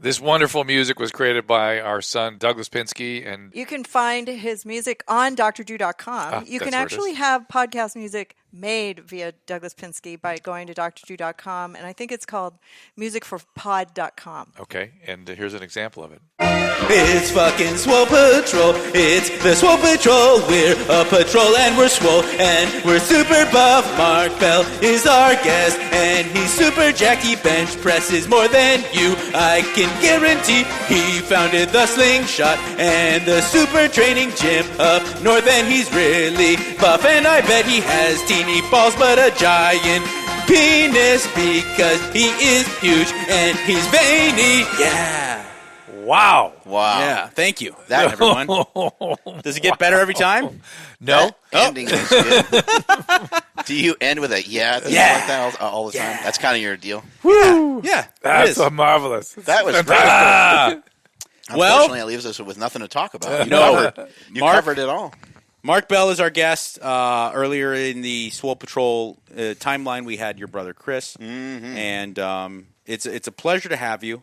This wonderful music was created by our son, Douglas Pinsky. And you can find his music on drdrew.com. You can actually have podcast music made via Douglas Pinsky by going to drdrew.com. And I think it's called musicforpod.com. Okay, and here's an example of it. It's fucking Swole Patrol. It's the Swole Patrol. We're a patrol and we're swole and we're super buff. Mark Bell is our guest and he's super jacked. He bench presses more than you. I can guarantee he founded the Slingshot and the super training gym up north, and he's really buff, and I bet he has teeny balls but a giant penis because he is huge and he's veiny. Yeah. Wow. Yeah, thank you. That, everyone. Does it get better every time? No. Ending is good. Do you end with a like that all the time? That's kind of your deal. Woo. Yeah. That's marvelous. That was great. Unfortunately, it leaves us with nothing to talk about. You covered it all. Mark Bell is our guest. Earlier in the Swole Patrol timeline, we had your brother Chris. Mm-hmm. And it's a pleasure to have you.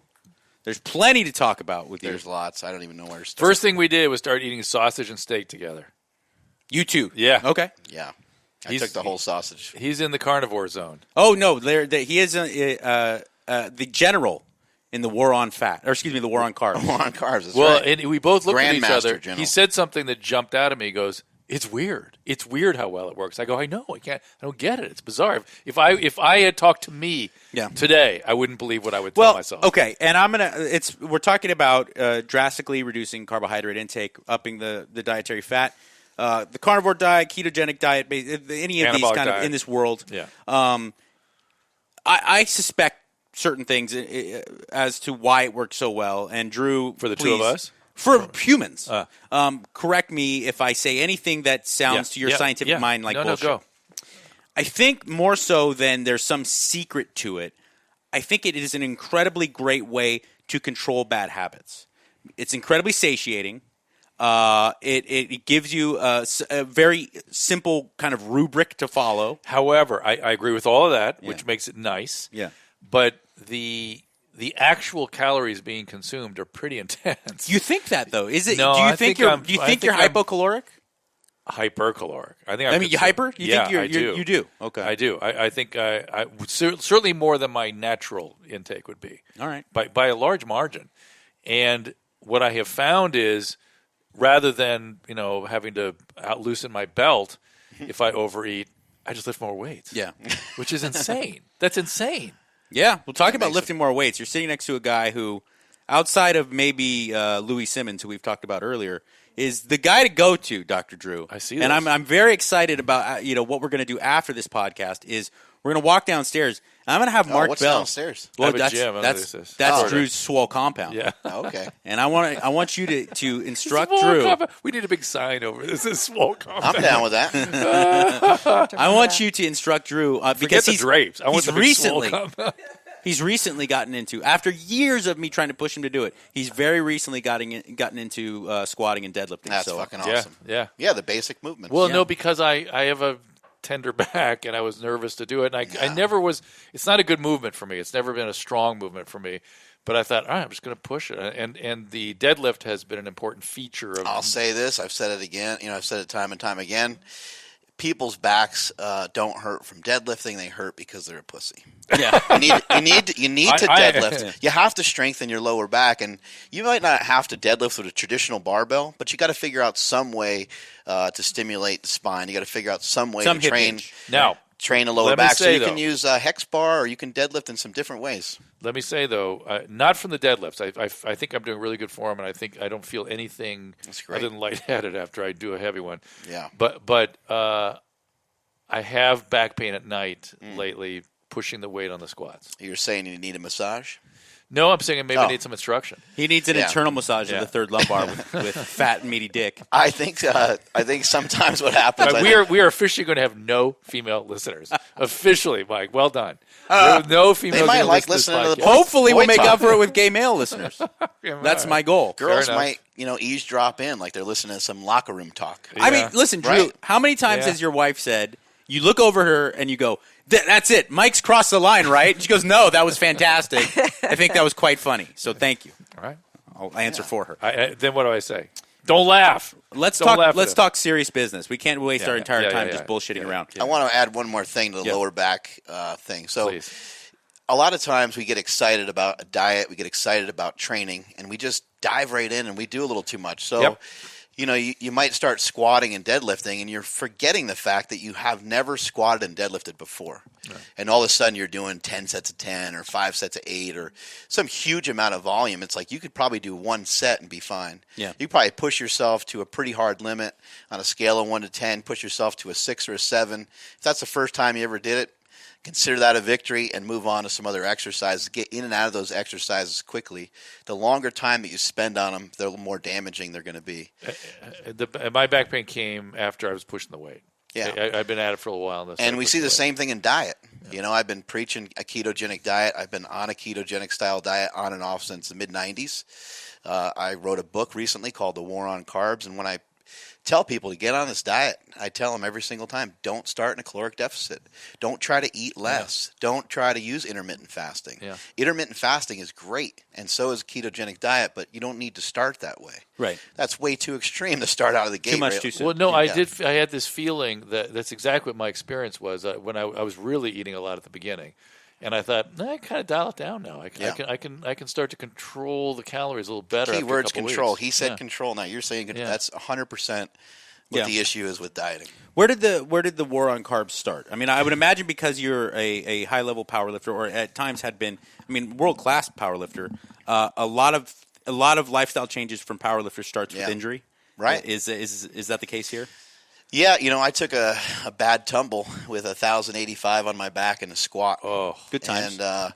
There's plenty to talk about with you. There's lots. I don't even know where to start. First thing we did was start eating sausage and steak together. You two? Yeah. Okay. Yeah. I took the whole sausage. He's in the carnivore zone. Oh, no. He is the general in the war on fat. Or, excuse me, the war on carbs. War on carbs, that's well, right. and we both looked at each other. General. He said something that jumped out at me. He goes, it's weird. It's weird how well it works. I go, I know. I don't get it. It's bizarre. If I had talked to me today, I wouldn't believe what I would tell myself. Okay, and we're talking about drastically reducing carbohydrate intake, upping the dietary fat, the carnivore diet, ketogenic diet, any of these kind of in this world. Yeah. I suspect certain things as to why it works so well. And Drew, for the two of us. For humans. Correct me if I say anything that sounds to your scientific mind like bullshit. No, go. I think more so than there's some secret to it, I think it is an incredibly great way to control bad habits. It's incredibly satiating. It gives you a very simple kind of rubric to follow. However, I agree with all of that, which makes it nice. Yeah. But the actual calories being consumed are pretty intense. You think that though? Is it? No, do you think you're hypocaloric? Hypercaloric. I think. I mean, you hyper? You think I do. You do. Okay. I do. I think I certainly more than my natural intake would be. All right. By a large margin. And what I have found is, rather than having to loosen my belt if I overeat, I just lift more weights. Yeah. Which is insane. That's insane. Yeah, we'll talk about lifting more weights. You're sitting next to a guy who, outside of maybe Louis Simmons, who we've talked about earlier, is the guy to go to, Dr. Drew. I see and this. I'm very excited about what we're going to do after this podcast is we're going to walk downstairs, and I'm going to have Mark what's Bell. Downstairs? Well, I have a gym. That's Drew's Swole compound. Yeah. Oh, okay. And I want you to instruct Swole Drew. compound. We need a big sign over this. Is Swole compound. I'm down with that. I want you to instruct Drew because the drapes. I want the big Swole compound. He's recently gotten into, after years of me trying to push him to do it, he's very recently gotten into squatting and deadlifting. That's fucking awesome. Yeah. Yeah, the basic movements. Well, no, because I have a tender back and I was nervous to do it. And I never was – it's not a good movement for me. It's never been a strong movement for me. But I thought, all right, I'm just going to push it. And the deadlift has been an important feature of – I'll say this. I've said it again. I've said it time and time again. People's backs don't hurt from deadlifting; they hurt because they're a pussy. Yeah, you need to deadlift. You have to strengthen your lower back, and you might not have to deadlift with a traditional barbell, but you got to figure out some way to stimulate the spine. You got to figure out some way to train the lower back. So you can use a hex bar, or you can deadlift in some different ways. Let me say, though, not from the deadlifts. I think I'm doing really good form, and I think I don't feel anything other than lightheaded after I do a heavy one. Yeah. But I have back pain at night lately pushing the weight on the squats. You're saying you need a massage? No, I'm saying maybe I need some instruction. He needs an internal massage of the third lumbar with fat and meaty dick. I think sometimes what happens. We are officially going to have no female listeners. Officially, Mike. Well done. No female. They might like listening to the podcast. Hopefully, we'll make up for it with gay male listeners. That's my goal. Girls might, eavesdrop in like they're listening to some locker room talk. Yeah. I mean, listen, Drew. Right? How many times has your wife said, You look over her and you go, that's it. Mike's crossed the line, right? She goes, no, that was fantastic. I think that was quite funny. So thank you. All right. I'll answer for her. Then what do I say? Don't laugh. Let's talk serious business. We can't waste our entire time just bullshitting around. I want to add one more thing to the lower back thing. So Please. A lot of times we get excited about a diet, we get excited about training, and we just dive right in and we do a little too much. So you might start squatting and deadlifting, and you're forgetting the fact that you have never squatted and deadlifted before. Right. And all of a sudden you're doing 10 sets of 10 or 5 sets of 8 or some huge amount of volume. It's like you could probably do one set and be fine. Yeah. You probably push yourself to a pretty hard limit on a scale of 1 to 10, push yourself to a 6 or a 7. If that's the first time you ever did it, consider that a victory and move on to some other exercises. Get in and out of those exercises quickly. The longer time that you spend on them, the more damaging they're going to be. My back pain came after I was pushing the weight. Yeah. I've been at it for a while. And we see the same thing in diet. Yeah. I've been preaching a ketogenic diet. I've been on a ketogenic style diet on and off since the mid-90s. I wrote a book recently called The War on Carbs, and when I tell people to get on this diet, I tell them every single time, don't start in a caloric deficit. Don't try to eat less. Yeah. Don't try to use intermittent fasting. Yeah. Intermittent fasting is great, and so is a ketogenic diet, but you don't need to start that way. Right. That's way too extreme to start out of the gate. Too much too soon. Well, no, I had this feeling that's exactly what my experience was when I was really eating a lot at the beginning. And I thought, I kind of dial it down now. I can start to control the calories a little better. Key words, control. Weeks. He said control. Now you're saying that's 100% what the issue is with dieting. Where did the war on carbs start? I mean, I would imagine because you're a high level powerlifter, or at times had been, world class powerlifter. A lot of lifestyle changes from powerlifters starts with injury. Right? Is that the case here? Yeah, I took a bad tumble with 1,085 on my back in a squat. Oh, good times. And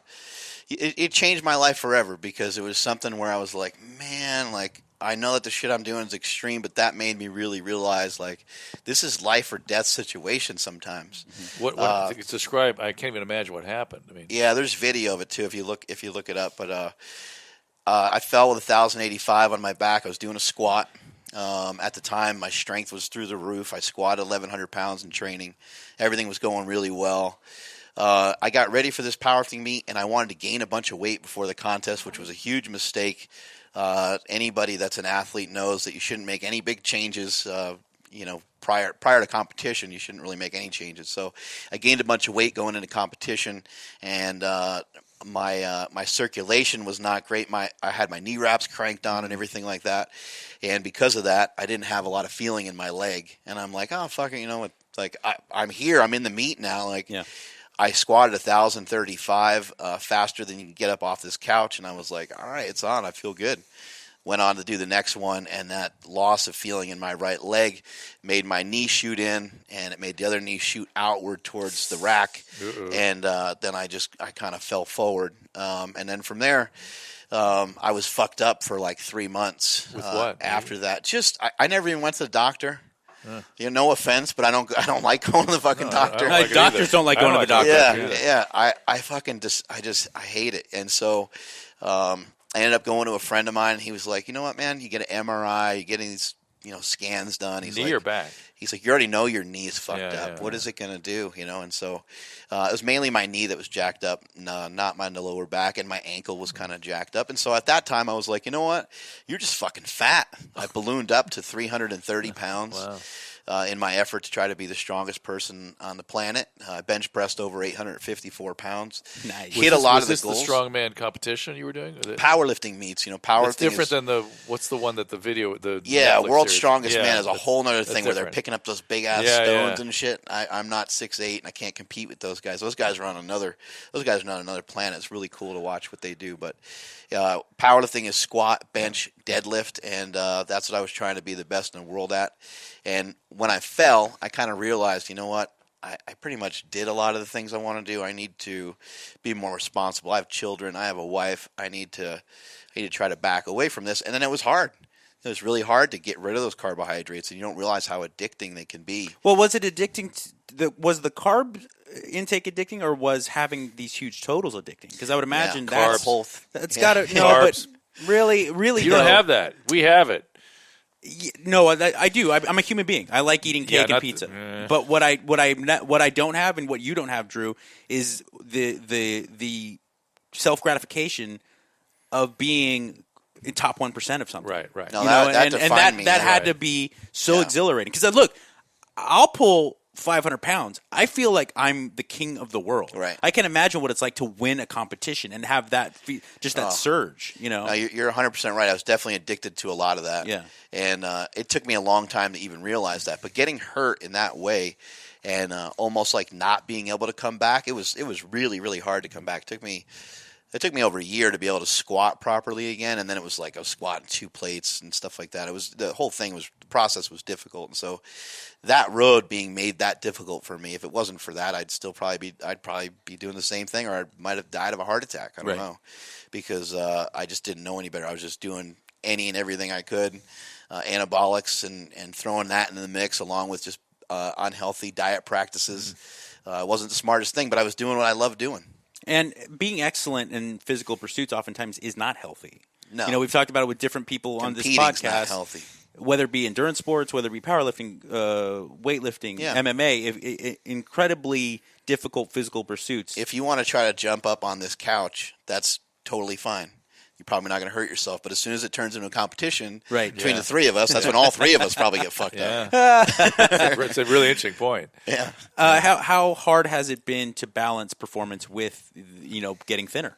it changed my life forever because it was something where I was like, man, I know that the shit I'm doing is extreme, but that made me really realize, this is life or death situation sometimes. Mm-hmm. What describe? I can't even imagine what happened. Yeah, there's video of it too if you look it up. But I fell with 1,085 on my back. I was doing a squat. At the time, my strength was through the roof. I squatted 1,100 pounds in training. Everything was going really well. I got ready for this powerlifting meet, and I wanted to gain a bunch of weight before the contest, which was a huge mistake. Anybody that's an athlete knows that you shouldn't make any big changes. Prior to competition, you shouldn't really make any changes. So I gained a bunch of weight going into competition, and my circulation was not great. I had my knee wraps cranked on and everything like that. And because of that, I didn't have a lot of feeling in my leg. And I'm like, oh, fuck it, I'm here. I'm in the meet now. I squatted 1,035 faster than you can get up off this couch. And I was like, all right, it's on. I feel good. Went on to do the next one, and that loss of feeling in my right leg made my knee shoot in, and it made the other knee shoot outward towards the rack. Uh-oh. And then I kind of fell forward. And then from there, I was fucked up for 3 months. With what? After that, I never even went to the doctor. No offense, but I don't like going to the fucking doctor. Doctors don't like going to the doctor. Yeah. I fucking I hate it. And so I ended up going to a friend of mine. And he was like, you know what, man? You get an MRI. You're getting these scans done. He's knee or back? He's like, you already know your knee is fucked up. What is it going to do? And so it was mainly my knee that was jacked up, not my lower back, and my ankle was kind of jacked up. And so at that time, I was like, you know what? You're just fucking fat. I ballooned up to 330 pounds. Wow. In my effort to try to be the strongest person on the planet. I bench pressed over 854 pounds. Nice. Hit a lot of the goals. Was this the strongman competition you were doing? Powerlifting meets. Powerlifting it's different than what's the one that the video, the Netflix series. World's Strongest Man is a whole other thing where different. they're picking up those big-ass stones and shit. I'm not 6'8", and I can't compete with those guys. Those guys are on another planet. It's really cool to watch what they do. But powerlifting is squat, bench, deadlift, and that's what I was trying to be the best in the world at. And when I fell, I kind of realized, you know what? I pretty much did a lot of the things I want to do. I need to be more responsible. I have children. I have a wife. I need to try to back away from this. And then it was hard. It was really hard to get rid of those carbohydrates, and you don't realize how addicting they can be. Well, was it addicting? Was the carb intake addicting, or was having these huge totals addicting? Because I would imagine that's both. That's got to but really, you don't have that. We have it. No, I do. I'm a human being. I like eating cake and pizza. But what I don't have and what you don't have, Drew, is the self gratification of being in top 1% of something. Right. No, that had to be so exhilarating. Because look, I'll pull 500 pounds. I feel like I'm the king of the world. Right. I can imagine what it's like to win a competition and have that surge. No, you're 100% right. I was definitely addicted to a lot of that. Yeah. And it took me a long time to even realize that. But getting hurt in that way and almost like not being able to come back, it was really, really hard to come back. It took me over a year to be able to squat properly again, and then it was like I was squatting 2 plates and stuff like that. The process was difficult, and so that road being made that difficult for me. If it wasn't for that, I'd probably be doing the same thing, or I might have died of a heart attack. I don't know, because I just didn't know any better. I was just doing any and everything I could, anabolics and throwing that into the mix along with just unhealthy diet practices. It wasn't the smartest thing, but I was doing what I loved doing. And being excellent in physical pursuits oftentimes is not healthy. No. We've talked about it with different people on this Competing's podcast. not healthy. Whether it be endurance sports, whether it be powerlifting, weightlifting, MMA, incredibly difficult physical pursuits. If you want to try to jump up on this couch, that's totally fine. You're probably not going to hurt yourself. But as soon as it turns into a competition between the three of us, that's when all three of us probably get fucked up. It's a really interesting point. Yeah. How hard has it been to balance performance with, getting thinner?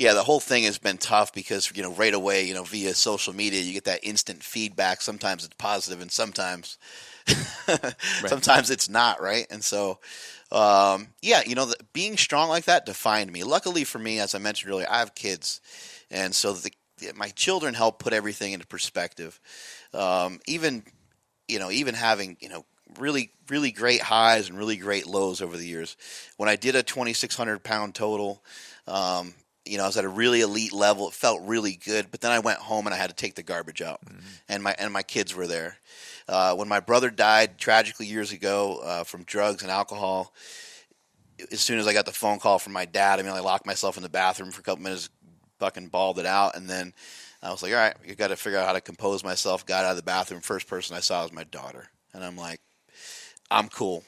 Yeah, the whole thing has been tough because, right away, via social media, you get that instant feedback. Sometimes it's positive and sometimes sometimes it's not, right? And so, being strong like that defined me. Luckily for me, as I mentioned earlier, I have kids. And so my children help put everything into perspective. Even having, really, really great highs and really great lows over the years. When I did a 2,600 pound total, I was at a really elite level. It felt really good, but then I went home and I had to take the garbage out, and my kids were there. When my brother died tragically years ago from drugs and alcohol, as soon as I got the phone call from my dad, I locked myself in the bathroom for a couple minutes, fucking bawled it out, and then I was like, all right, you got to figure out how to compose myself. Got out of the bathroom. First person I saw was my daughter, and I'm like, I'm cool,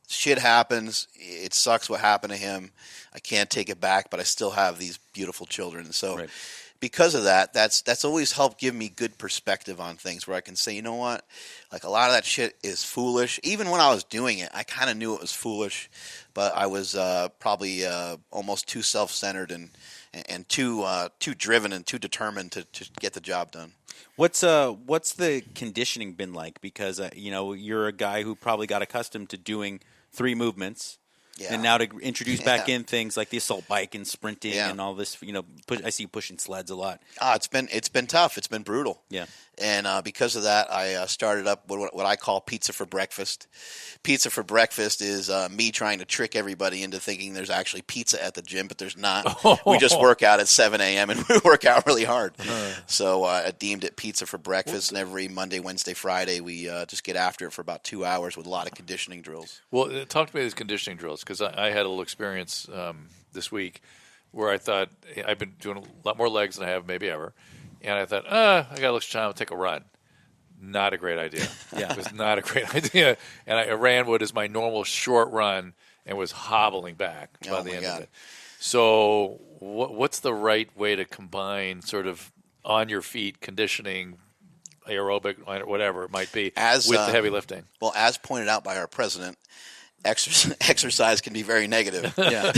shit happens. It sucks what happened to him. I can't take it back, but I still have these beautiful children. So because of that, that's always helped give me good perspective on things where I can say, you know what, like a lot of that shit is foolish. Even when I was doing it, I kind of knew it was foolish, but I was probably almost too self-centered and too driven and too determined to get the job done. What's the conditioning been like? Because you're a guy who probably got accustomed to doing 3 movements, and now to introduce back in things like the assault bike and sprinting and all this. I see you pushing sleds a lot. It's been tough. It's been brutal. Yeah. And because of that, I started up what I call pizza for breakfast. Pizza for breakfast is me trying to trick everybody into thinking there's actually pizza at the gym, but there's not. We just work out at 7 a.m. and we work out really hard. So I deemed it pizza for breakfast, and every Monday, Wednesday, Friday, we just get after it for about 2 hours with a lot of conditioning drills. Well, talk to me about these conditioning drills, because I had a little experience this week where I thought I've been doing a lot more legs than I have maybe ever. And I thought, I got a little time, I'll take a run. Not a great idea. It was not a great idea. And I ran what is my normal short run and was hobbling back by the end of it. So what's the right way to combine sort of on your feet conditioning, aerobic, whatever it might be, with the heavy lifting? Well, as pointed out by our president, exercise can be very negative. Yeah.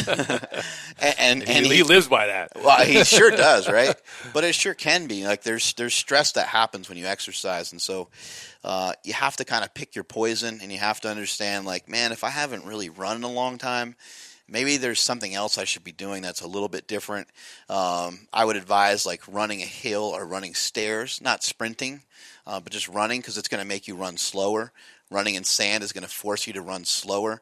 and he lives by that. Well, he sure does, right? But it sure can be. Like there's stress that happens when you exercise, and so you have to kind of pick your poison, and you have to understand, like, man, if I haven't really run in a long time, maybe there's something else I should be doing that's a little bit different. I would advise like running a hill or running stairs, not sprinting, but just running, because it's going to make you run slower. Running in sand is going to force you to run slower.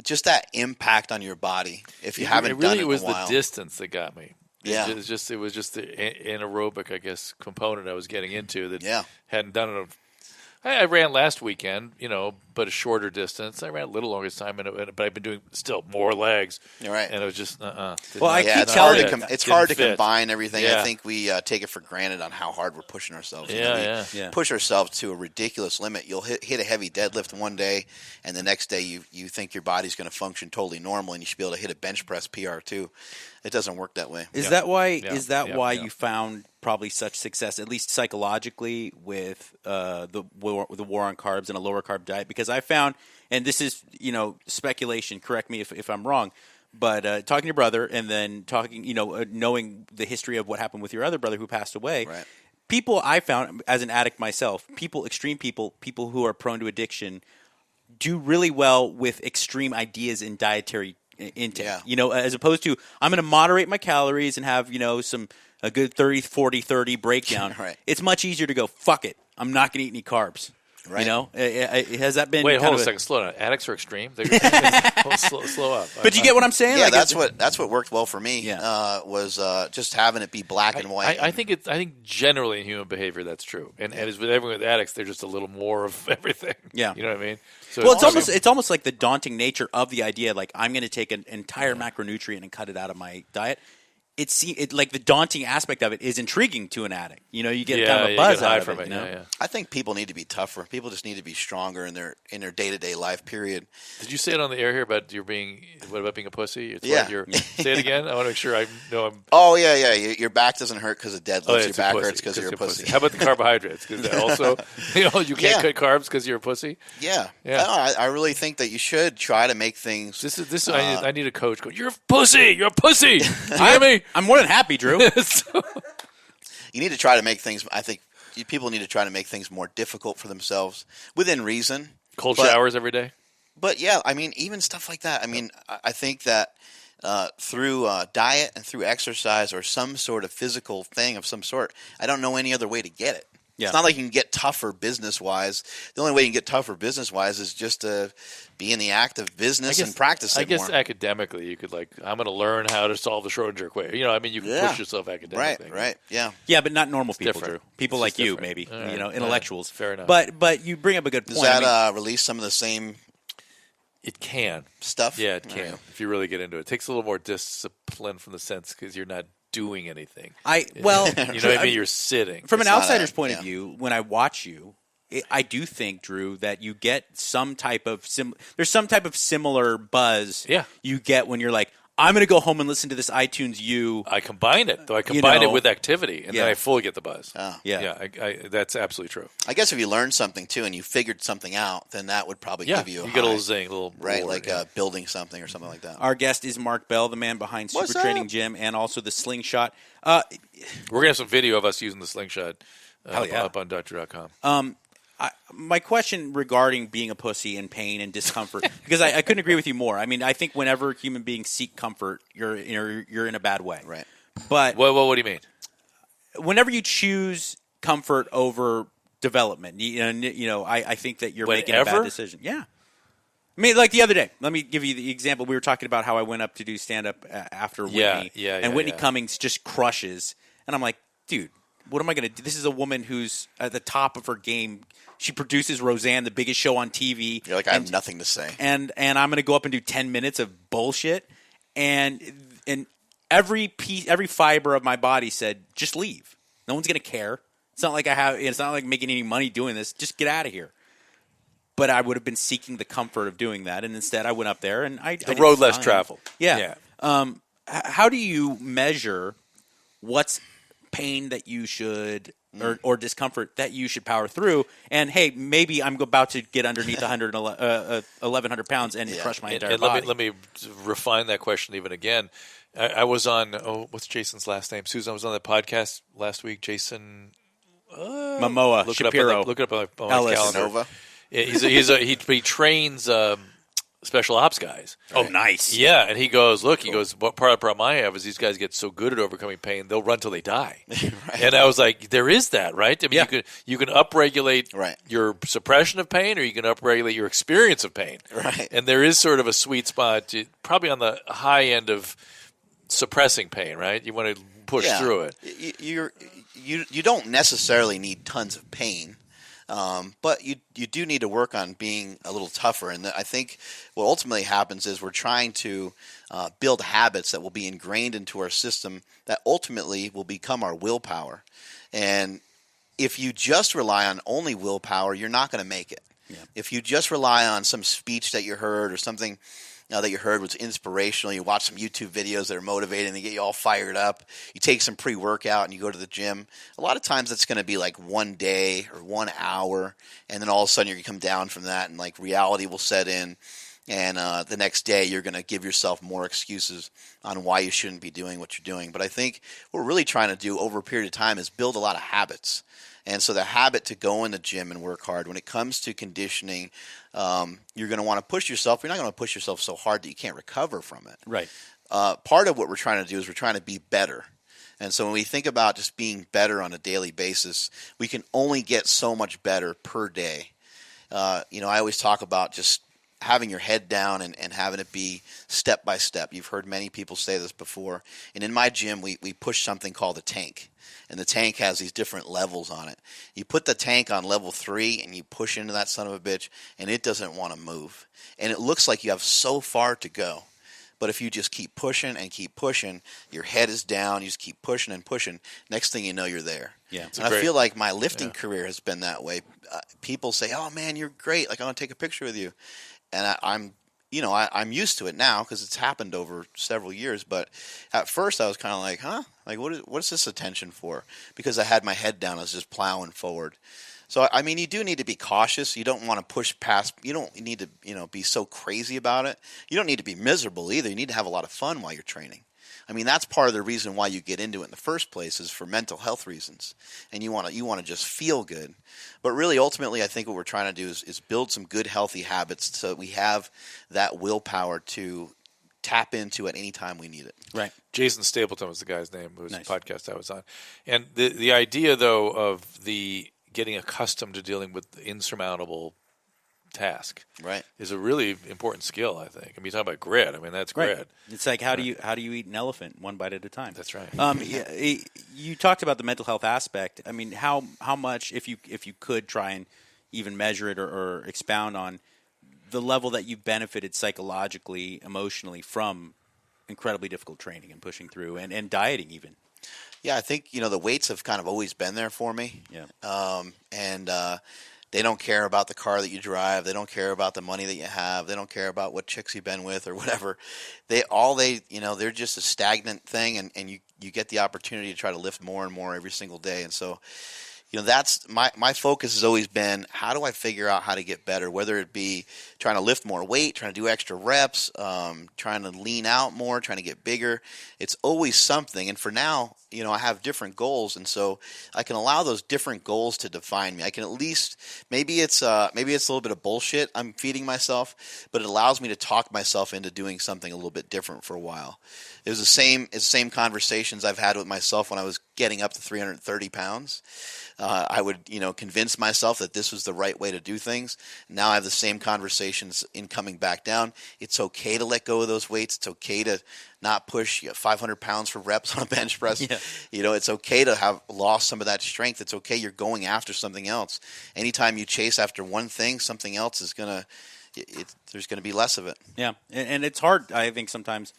Just that impact on your body if you haven't done it in a while. It was the distance that got me. Yeah. It was just the anaerobic, I guess, component I was getting into that hadn't done it I ran last weekend, but a shorter distance. I ran a little longer this time, but I've been doing still more legs. You're right. And it was just, Well, it's hard to combine everything. Yeah. I think we take it for granted on how hard we're pushing ourselves. Push ourselves to a ridiculous limit. You'll hit a heavy deadlift one day, and the next day you think your body's going to function totally normal, and you should be able to hit a bench press PR too. It doesn't work that way. Is that why? Is that why you found probably such success, at least psychologically, with the war on carbs and a lower carb diet? Because I found, and this is speculation. Correct me if I'm wrong, but talking to your brother and then talking, knowing the history of what happened with your other brother who passed away. Right. People I found as an addict myself, extreme people who are prone to addiction, do really well with extreme ideas in dietary intake. As opposed to I'm going to moderate my calories and have a good 30-40-30 breakdown. Right. It's much easier to go fuck it. I'm not going to eat any carbs. Right. Has that been? Wait, hold on a second. Slow down. Addicts are extreme. Slow up. But you get what I'm saying? Yeah, that's what worked well for me. Was just having it be black and white. I think generally in human behavior that's true, and as with everyone with addicts, they're just a little more of everything. Yeah, you know what I mean. So well, it's almost like the daunting nature of the idea. Like I'm going to take an entire macronutrient and cut it out of my diet. It like the daunting aspect of it is intriguing to an addict. You get kind of a buzz out of it. I think people need to be tougher. People just need to be stronger in their day-to-day life. Period. Did you say it on the air here about being a pussy? It's yeah. Say it again. I want to make sure I know I'm. Oh yeah. Your back doesn't hurt because of deadlifts. Your back hurts because you're a pussy. How about the carbohydrates? Because also, you can't cut carbs because you're a pussy. Yeah. I really think that you should try to make things. This. I need a coach going. You're a pussy. You're a pussy. Do you hear me? I'm more than happy, Drew. You need to try to make things. I think people need to try to make things more difficult for themselves within reason. Cold showers every day. But yeah, I mean, even stuff like that. I mean, I think that through diet and through exercise or some sort of physical thing of some sort, I don't know any other way to get it. Yeah. It's not like you can get tougher business-wise. The only way you can get tougher business-wise is just to be in the act of business and practice it more. I guess academically you could I'm going to learn how to solve the Schrodinger equation. You can push yourself academically. Right, yeah. Yeah, but not normal people, different. Drew. People like you, maybe. Right. Intellectuals. Fair enough. But you bring up a good point. Does that release some of the same It can. stuff? Yeah, it can. If you really get into it. It takes a little more discipline from the sense because you're not doing anything. You know what I mean? You're sitting. From an outsider's point of view, when I watch you, I do think, Drew, that you get some type of there's some type of similar buzz you get when you're like, I'm going to go home and listen to this iTunes U. I combine it, though. I combine it with activity, and then I fully get the buzz. Oh. Yeah, that's absolutely true. I guess if you learned something, too, and you figured something out, then that would probably give you a get a little zing, a little right, reward, like building something or something like that. Our guest is Mark Bell, the man behind Super Training Gym and also the Slingshot. We're going to have some video of us using the Slingshot up on doctor.com. My question regarding being a pussy and pain and discomfort, because I couldn't agree with you more. I mean, I think whenever human beings seek comfort, you're in a bad way. Right. But what do you mean? Whenever you choose comfort over development, I think that you're making a bad decision. Yeah. I mean, like the other day, let me give you the example. We were talking about how I went up to do stand-up after Whitney. And Whitney Cummings just crushes. And I'm like, dude, what am I going to do? This is a woman who's at the top of her game. She produces Roseanne, the biggest show on TV. You're like, I have nothing to say. And I'm going to go up and do 10 minutes of bullshit. And every fiber of my body said, just leave. No one's going to care. It's not like making any money doing this. Just get out of here. But I would have been seeking the comfort of doing that, and instead I went up there and I the road less traveled. Yeah. How do you measure what's pain that you should or discomfort that you should power through? And hey, maybe I'm about to get underneath 1,100 pounds and crush my entire body. Let me refine that question even again. I was on what's Jason's last name? Susan, I was on that podcast last week. Jason Momoa Shapiro. Look it up on my calendar. Nova. He trains special ops guys. Oh, nice. Yeah, and he goes, what part of the problem I have is these guys get so good at overcoming pain, they'll run till they die. Right. And I was like, there is that, right? I mean, you can upregulate your suppression of pain, or you can upregulate your experience of pain. Right. And there is sort of a sweet spot, probably on the high end of suppressing pain, right? You want to push through it. You don't necessarily need tons of pain. But you do need to work on being a little tougher. And I think what ultimately happens is we're trying to build habits that will be ingrained into our system that ultimately will become our willpower. And if you just rely on only willpower, you're not going to make it. Yeah. If you just rely on some speech that you heard or something that you heard was inspirational, you watch some YouTube videos that are motivating, they get you all fired up, you take some pre-workout and you go to the gym, a lot of times it's going to be like 1 day or 1 hour, and then all of a sudden you're going to come down from that and like reality will set in, and the next day you're going to give yourself more excuses on why you shouldn't be doing what you're doing. But I think what we're really trying to do over a period of time is build a lot of habits. And so the habit to go in the gym and work hard, when it comes to conditioning, you're going to want to push yourself. You're not going to push yourself so hard that you can't recover from it. Right. Part of what we're trying to do is we're trying to be better. And so when we think about just being better on a daily basis, we can only get so much better per day. I always talk about just having your head down and having it be step by step. You've heard many people say this before. And in my gym, we push something called a tank. And the tank has these different levels on it. You put the tank on level 3 and you push into that son of a bitch, and it doesn't want to move. And it looks like you have so far to go. But if you just keep pushing and keep pushing, your head is down, you just keep pushing and pushing, next thing you know, you're there. Yeah, and I feel like my lifting career has been that way. People say, oh, man, you're great. Like, I want to take a picture with you. And I'm used to it now because it's happened over several years. But at first I was kind of like, huh? Like, what's this attention for? Because I had my head down. I was just plowing forward. So, I mean, you do need to be cautious. You don't want to push past. You don't need to, be so crazy about it. You don't need to be miserable either. You need to have a lot of fun while you're training. I mean, that's part of the reason why you get into it in the first place is for mental health reasons. And you want to just feel good. But really, ultimately, I think what we're trying to do is build some good, healthy habits so that we have that willpower to tap into at any time we need it. Right. Jason Stapleton was the guy's name. It was a podcast I was on. And the idea, though, of the getting accustomed to dealing with the insurmountable task is a really important skill, I think. I mean, you talk about grit. I mean, that's grit. It's like how do you eat an elephant one bite at a time? That's right. You talked about the mental health aspect. I mean, how much, if you could try and even measure it or expound on the level that you've benefited psychologically, emotionally from incredibly difficult training and pushing through and dieting even. Yeah, I think, the weights have kind of always been there for me. Yeah. They don't care about the car that you drive. They don't care about the money that you have. They don't care about what chicks you've been with or whatever. They're just a stagnant thing, and you get the opportunity to try to lift more and more every single day. And so, that's my focus has always been, how do I figure out how to get better, whether it be trying to lift more weight, trying to do extra reps, trying to lean out more, trying to get bigger. It's always something. And for now, I have different goals, and so I can allow those different goals to define me. I can at least, maybe it's a little bit of bullshit I'm feeding myself, but it allows me to talk myself into doing something a little bit different for a while. It was the same conversations I've had with myself when I was getting up to 330 pounds. I would, convince myself that this was the right way to do things. Now I have the same conversations in coming back down. It's okay to let go of those weights. It's okay to not push 500 pounds for reps on a bench press. Yeah. It's okay to have lost some of that strength. It's okay. You're going after something else. Anytime you chase after one thing, something else is there's going to be less of it. Yeah. And it's hard, I think, sometimes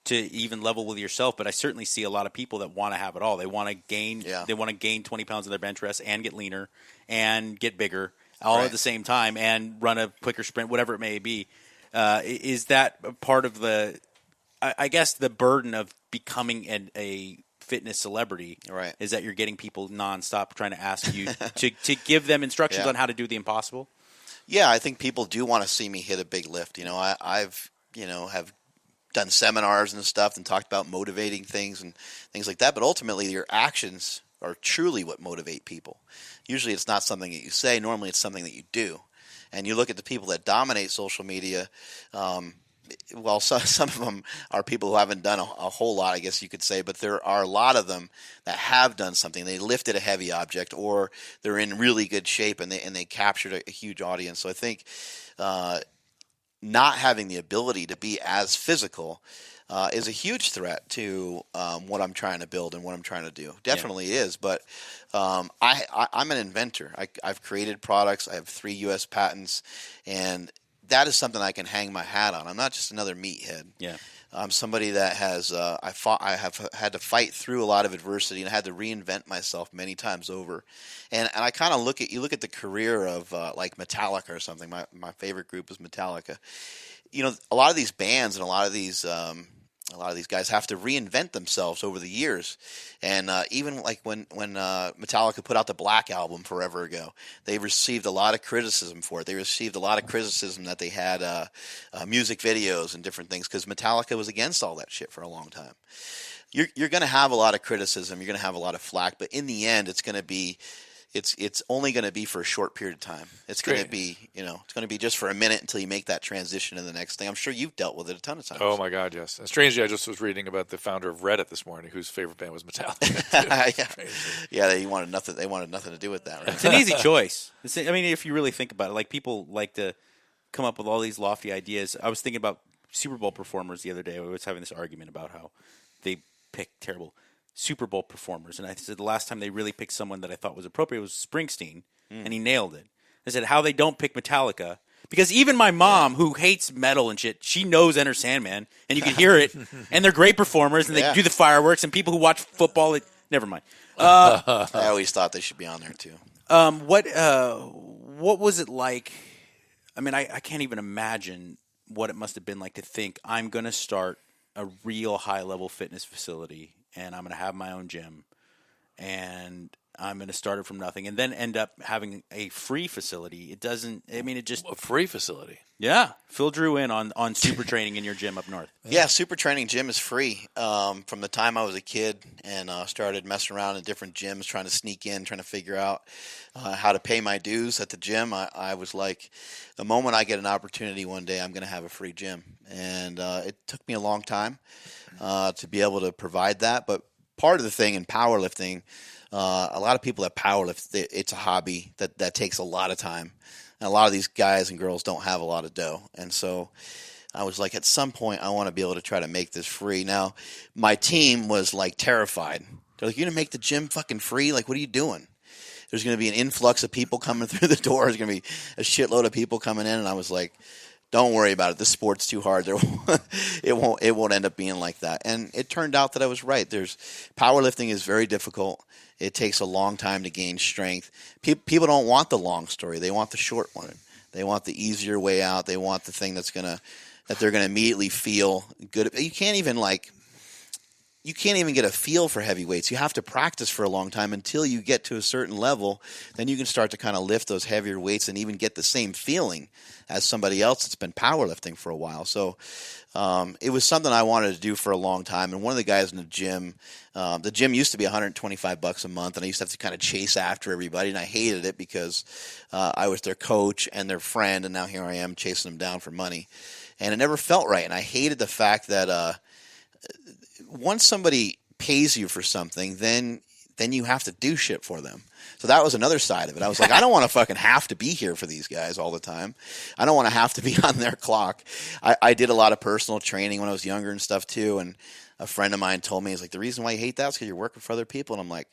to even level with yourself, but I certainly see a lot of people that want to have it all. They want to gain, They want to gain 20 pounds in their bench press and get leaner and get bigger all at the same time and run a quicker sprint, whatever it may be. Is that part of I guess the burden of becoming a fitness celebrity is that you're getting people nonstop trying to ask you to give them instructions on how to do the impossible? Yeah, I think people do want to see me hit a big lift. I've have done seminars and stuff and talked about motivating things and things like that, but ultimately your actions are truly what motivate people. Usually it's not something that you say. Normally it's something that you do. And you look at the people that dominate social media, some of them are people who haven't done a whole lot, I guess you could say, but there are a lot of them that have done something. They lifted a heavy object, or they're in really good shape and they captured a huge audience. So I think not having the ability to be as physical is a huge threat to what I'm trying to build and what I'm trying to do. Definitely is, but I'm an inventor. I've created products. I have 3 U.S. patents, and that is something I can hang my hat on. I'm not just another meathead. Yeah. I'm somebody that has I have had to fight through a lot of adversity and had to reinvent myself many times over. And I kind of look at the career of like Metallica or something. My favorite group is Metallica. A lot of these bands and a lot of these guys have to reinvent themselves over the years. And even like when Metallica put out the Black Album forever ago, they received a lot of criticism for it. They received a lot of criticism that they had music videos and different things because Metallica was against all that shit for a long time. You're going to have a lot of criticism. You're going to have a lot of flack. But in the end, it's going to be it's only going to be for a short period of time. It's going to be, it's going to be just for a minute until you make that transition to the next thing. I'm sure you've dealt with it a ton of times. Oh my God, yes. Strangely, I just was reading about the founder of Reddit this morning, whose favorite band was Metallica. Yeah, they wanted nothing. They wanted nothing to do with that. Right? It's an easy choice. If you really think about it, like people like to come up with all these lofty ideas. I was thinking about Super Bowl performers the other day. I was having this argument about how they pick terrible Super Bowl performers, and I said the last time they really picked someone that I thought was appropriate was Springsteen, and he nailed it. I said how they don't pick Metallica, because even my mom, who hates metal and shit, she knows Enter Sandman, and you can hear it, and they're great performers, and they do the fireworks, and people who watch football, never mind. I always thought they should be on there too. What was it like? I mean, I can't even imagine what it must have been like to think I'm going to start a real high-level fitness facility, and I'm going to have my own gym, and I'm going to start it from nothing, and then end up having a free facility. It doesn't. I mean, it just a free facility. Yeah, Phil drew in on super training in your gym up north. Yeah, super training gym is free. From the time I was a kid and started messing around in different gyms, trying to sneak in, trying to figure out how to pay my dues at the gym, I was like, the moment I get an opportunity one day, I'm going to have a free gym. And it took me a long time to be able to provide that. But part of the thing in powerlifting, a lot of people that powerlift, it's a hobby that takes a lot of time. And a lot of these guys and girls don't have a lot of dough. And so I was like, at some point, I want to be able to try to make this free. Now, my team was like terrified. They're like, you're going to make the gym fucking free? Like, what are you doing? There's going to be an influx of people coming through the door. There's going to be a shitload of people coming in. And I was like, don't worry about it. This sport's too hard. It won't end up being like that. And it turned out that I was right. Powerlifting is very difficult. It takes a long time to gain strength. People don't want the long story. They want the short one. They want the easier way out. They want the thing that they're gonna immediately feel good. You can't even get a feel for heavy weights. You have to practice for a long time until you get to a certain level. Then you can start to kind of lift those heavier weights and even get the same feeling as somebody else that's been powerlifting for a while. So it was something I wanted to do for a long time. And one of the guys in the gym used to be $125 a month, and I used to have to kind of chase after everybody, and I hated it because I was their coach and their friend, and now here I am chasing them down for money. And it never felt right, and I hated the fact that once somebody pays you for something, then you have to do shit for them. So that was another side of it. I was like, I don't want to fucking have to be here for these guys all the time. I don't want to have to be on their clock. I did a lot of personal training when I was younger and stuff too. And a friend of mine told me, he's like, the reason why you hate that is because you're working for other people. And I'm like,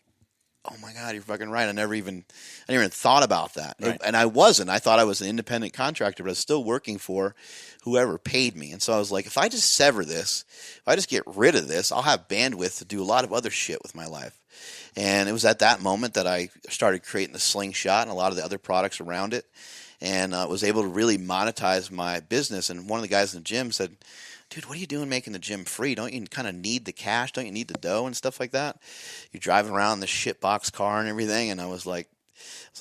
oh my God, you're fucking right. I never even thought about that. Right. And I wasn't. I thought I was an independent contractor, but I was still working for whoever paid me. And so I was like, if I just sever this, if I just get rid of this, I'll have bandwidth to do a lot of other shit with my life. And it was at that moment that I started creating the Slingshot and a lot of the other products around it, and was able to really monetize my business. And one of the guys in the gym said, dude, what are you doing making the gym free? Don't you kind of need the cash? Don't you need the dough and stuff like that? You're driving around in this shitbox car and everything. And I was like,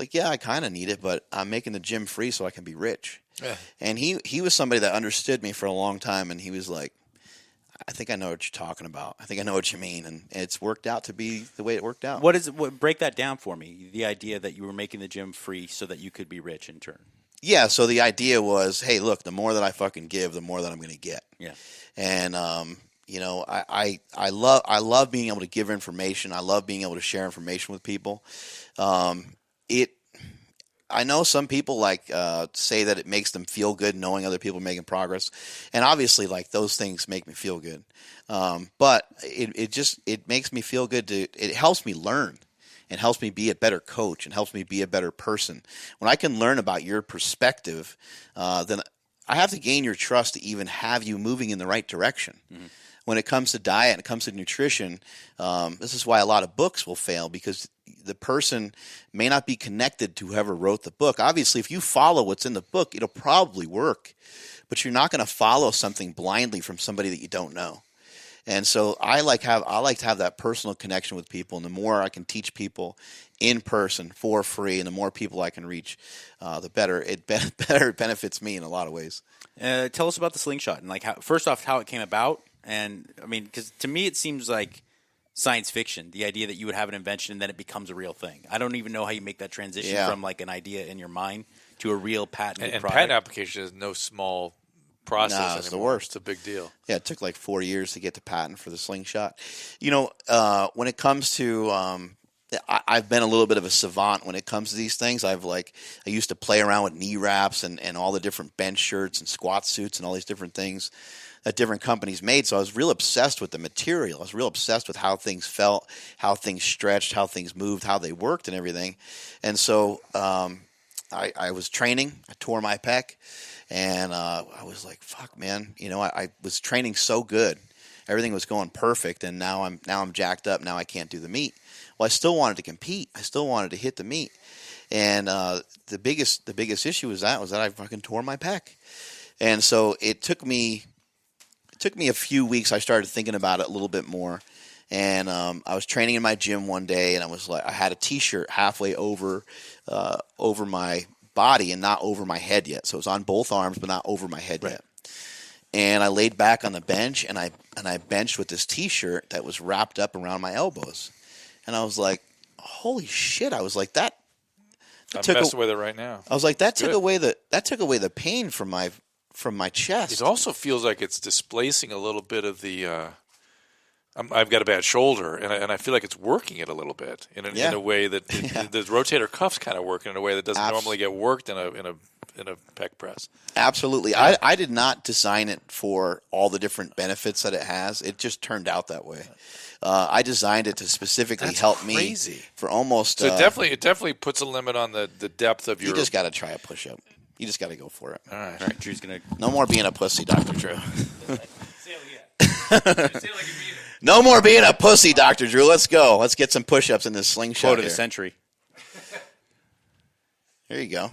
yeah, I kind of need it, but I'm making the gym free so I can be rich. Yeah. And he was somebody that understood me for a long time, and he was like, I think I know what you're talking about. I think I know what you mean, and it's worked out to be the way it worked out. Break that down for me, the idea that you were making the gym free so that you could be rich in turn. Yeah, so the idea was, hey, look, the more that I fucking give, the more that I'm going to get. Yeah. And I love being able to give information. I love being able to share information with people. I know some people say that it makes them feel good knowing other people are making progress, and obviously like those things make me feel good. But it makes me feel good it helps me learn. And helps me be a better coach and helps me be a better person. When I can learn about your perspective, then I have to gain your trust to even have you moving in the right direction. Mm-hmm. When it comes to diet and it comes to nutrition, this is why a lot of books will fail, because the person may not be connected to whoever wrote the book. Obviously, if you follow what's in the book, it'll probably work. But you're not going to follow something blindly from somebody that you don't know. And so I like to have that personal connection with people, and the more I can teach people in person for free, and the more people I can reach, the better it benefits me in a lot of ways. Tell us about the Slingshot, and first off, how it came about. And I mean, because to me it seems like science fiction, the idea that you would have an invention and then it becomes a real thing. I don't even know how you make that transition from like an idea in your mind to a real patented product. Patent application is no small process anymore. It's the worst. It's a big deal. Yeah, it took like 4 years to get the patent for the Slingshot. When it comes to I've been a little bit of a savant when it comes to these things. I used to play around with knee wraps and all the different bench shirts and squat suits and all these different things that different companies made. So I was real obsessed with the material. I was real obsessed with how things felt, how things stretched, how things moved, how they worked and everything. And so I was training. I tore my pec. And I was like, "Fuck, man!" I was training so good, everything was going perfect, and now I'm jacked up. Now I can't do the meet. Well, I still wanted to compete. I still wanted to hit the meet, and the biggest issue was that I fucking tore my pec, and so it took me a few weeks. I started thinking about it a little bit more, and I was training in my gym one day, and I had a T-shirt halfway over my body and not over my head yet. So it was on both arms, but not over my head yet. And I laid back on the bench and I benched with this T-shirt that was wrapped up around my elbows. And I was like, holy shit. I was like, I'm messing with it right now. I was like, that took away the pain from my chest. It also feels like it's displacing a little bit of the I've got a bad shoulder, and I feel like it's working it a little bit in a way that the rotator cuff's kind of working in a way that doesn't normally get worked in a pec press. Absolutely. Yeah. I did not design it for all the different benefits that it has. It just turned out that way. I designed it to specifically help me for almost. So it definitely puts a limit on the depth of your. You just got to try a push-up. You just got to go for it. All right. Drew's gonna. No more being a pussy, Dr. Drew. No more being a pussy, Dr. Drew. Let's go. Let's get some push-ups in this Slingshot. Quote of the century. There you go.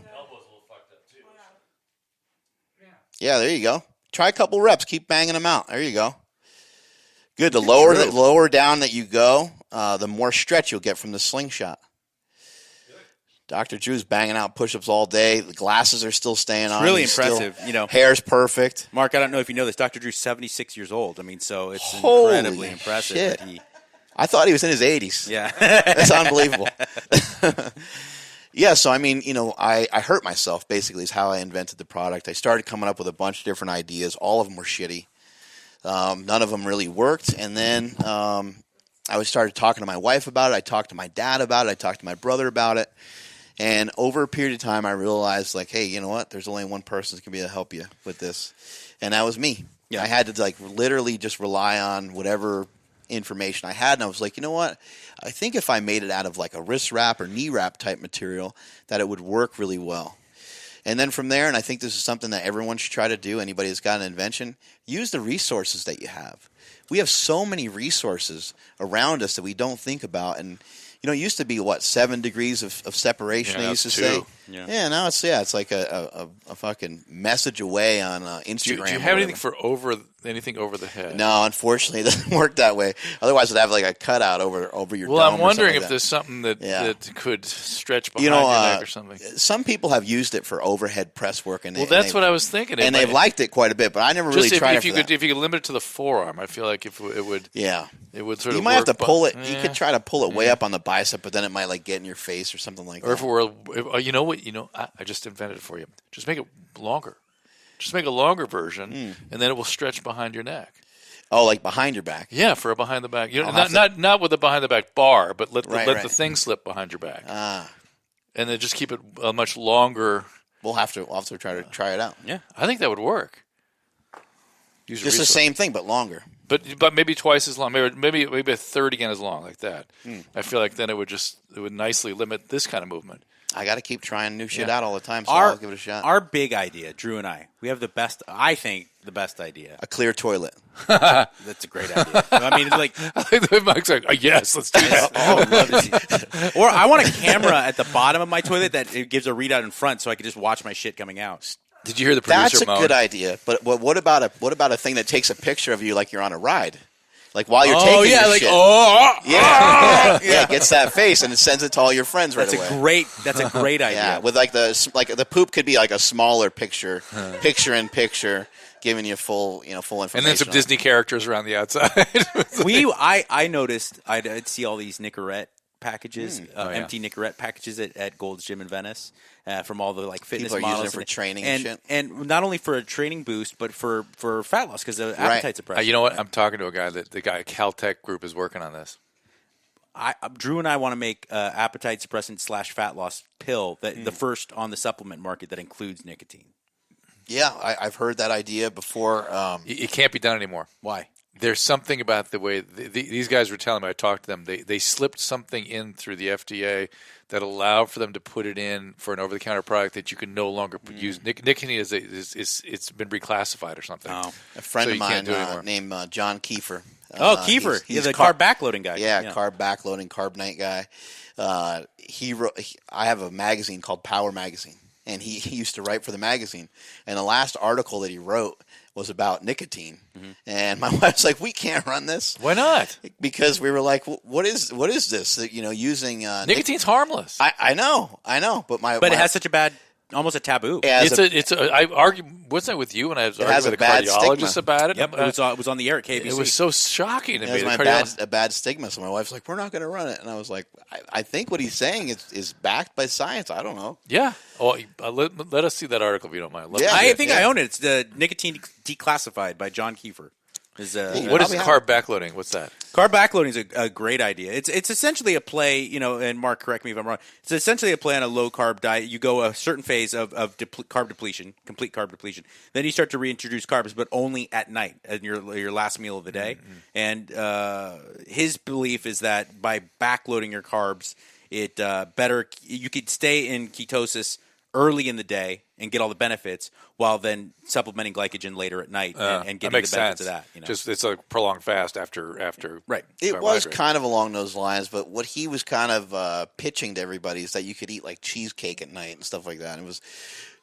Yeah, there you go. Try a couple reps. Keep banging them out. There you go. Good. The lower down that you go, the more stretch you'll get from the Slingshot. Dr. Drew's banging out push-ups all day. The glasses are still staying on. Really impressive. Hair's perfect. Mark, I don't know if you know this. Dr. Drew's 76 years old. I mean, so it's incredibly impressive. Shit. I thought he was in his 80s. Yeah. That's unbelievable. Yeah, so I mean, I hurt myself, basically, is how I invented the product. I started coming up with a bunch of different ideas. All of them were shitty. None of them really worked. And then I started talking to my wife about it. I talked to my dad about it. I talked to my brother about it. And over a period of time, I realized, like, hey, you know what? There's only one person that's going to be able to help you with this. And that was me. Yeah. I had to, literally just rely on whatever information I had. And I was like, you know what? I think if I made it out of, a wrist wrap or knee wrap type material, that it would work really well. And then from there, and I think this is something that everyone should try to do, anybody that's got an invention, use the resources that you have. We have so many resources around us that we don't think about. And it used to be 7 degrees of separation. Yeah, I used to 2. say. Yeah. Now it's like a fucking message away on Instagram. Do you have anything over the head? No, unfortunately, it doesn't work that way. Otherwise, it'd have a cutout over your. Well, dome I'm wondering if there's something that could stretch behind your neck or something. Some people have used it for overhead press work, that's what I was thinking. And they've liked it quite a bit, but I never really tried it for that. If you could limit it to the forearm, I feel like it would. Yeah. It would sort of. You might have to pull it. Yeah. You could try to pull it way up on the bicep, but then it might get in your face or something like that. Or if it were, you know what? I just invented it for you. Just make it longer. Just make a longer version, and then it will stretch behind your neck. Oh, like behind your back? Yeah, for a behind the back. Not with a behind the back bar, but let the thing slip behind your back. and then just keep it a much longer. We'll have to try it out. Yeah, I think that would work. Just the same thing, but longer. But maybe twice as long. Maybe a third again as long, like that. I feel like then it would nicely limit this kind of movement. I got to keep trying new shit out all the time, so I'll give it a shot. Our big idea, Drew and I, we have the best idea. A clear toilet. That's a great idea. I mean, it's like I think Mike's like, yes, let's do that. Love to see. Or I want a camera at the bottom of my toilet that it gives a readout in front, so I can just watch my shit coming out. Did you hear the producer? That's a good idea. But what about a thing that takes a picture of you like you're on a ride? Like while you're taking your shit. Yeah, gets that face and it sends it to all your friends right away. That's a great idea. Yeah, with the poop could be like a smaller picture in picture, giving you full information. And then some Disney characters around the outside. I noticed I'd see all these Nicorette packages, empty Nicorette packages at Gold's Gym in Venice. From all the fitness people are models using it for training and shit. And not only for a training boost, but for fat loss because the appetite suppression. You know what? I'm talking to a guy the guy at Caltech group is working on this. Drew and I want to make appetite suppressant / fat loss pill the first on the supplement market that includes nicotine. Yeah, I've heard that idea before. It can't be done anymore. Why? There's something about the way these guys were telling me. I talked to them. They slipped something in through the FDA that allowed for them to put it in for an over-the-counter product that you can no longer use. Nicotine it's been reclassified or something. Oh. A friend of mine named John Kiefer. Kiefer. He's the carb backloading guy. Yeah, carb backloading, Carb Night guy. I have a magazine called Power Magazine, and he used to write for the magazine. And the last article that he wrote was about nicotine. And my wife's like, we can't run this. Why not? Because we were like, what is this? Using nicotine's harmless. I know, but it has such a bad, almost a taboo. I argue. Wasn't that with you when I was arguing with a cardiologist about it? Yep, it was on the air at KBC. It was so shocking to me. It was a bad stigma. So my wife's like, we're not going to run it. And I was like, I think what he's saying is backed by science. I don't know. Yeah. Well, let us see that article if you don't mind. I think I own it. It's the Nicotine Declassified by John Kiefer. What is carb backloading? What's that? Carb backloading is a great idea. It's essentially a play, and Mark, correct me if I'm wrong. It's essentially a play on a low carb diet. You go a certain phase of carb depletion, complete carb depletion. Then you start to reintroduce carbs, but only at night, at your last meal of the day. And his belief is that by backloading your carbs, you could stay in ketosis early in the day and get all the benefits, while then supplementing glycogen later at night and getting the benefits of that. Just it's a prolonged fast after right. It was kind of along those lines, but what he was kind of pitching to everybody is that you could eat like cheesecake at night and stuff like that. And it was,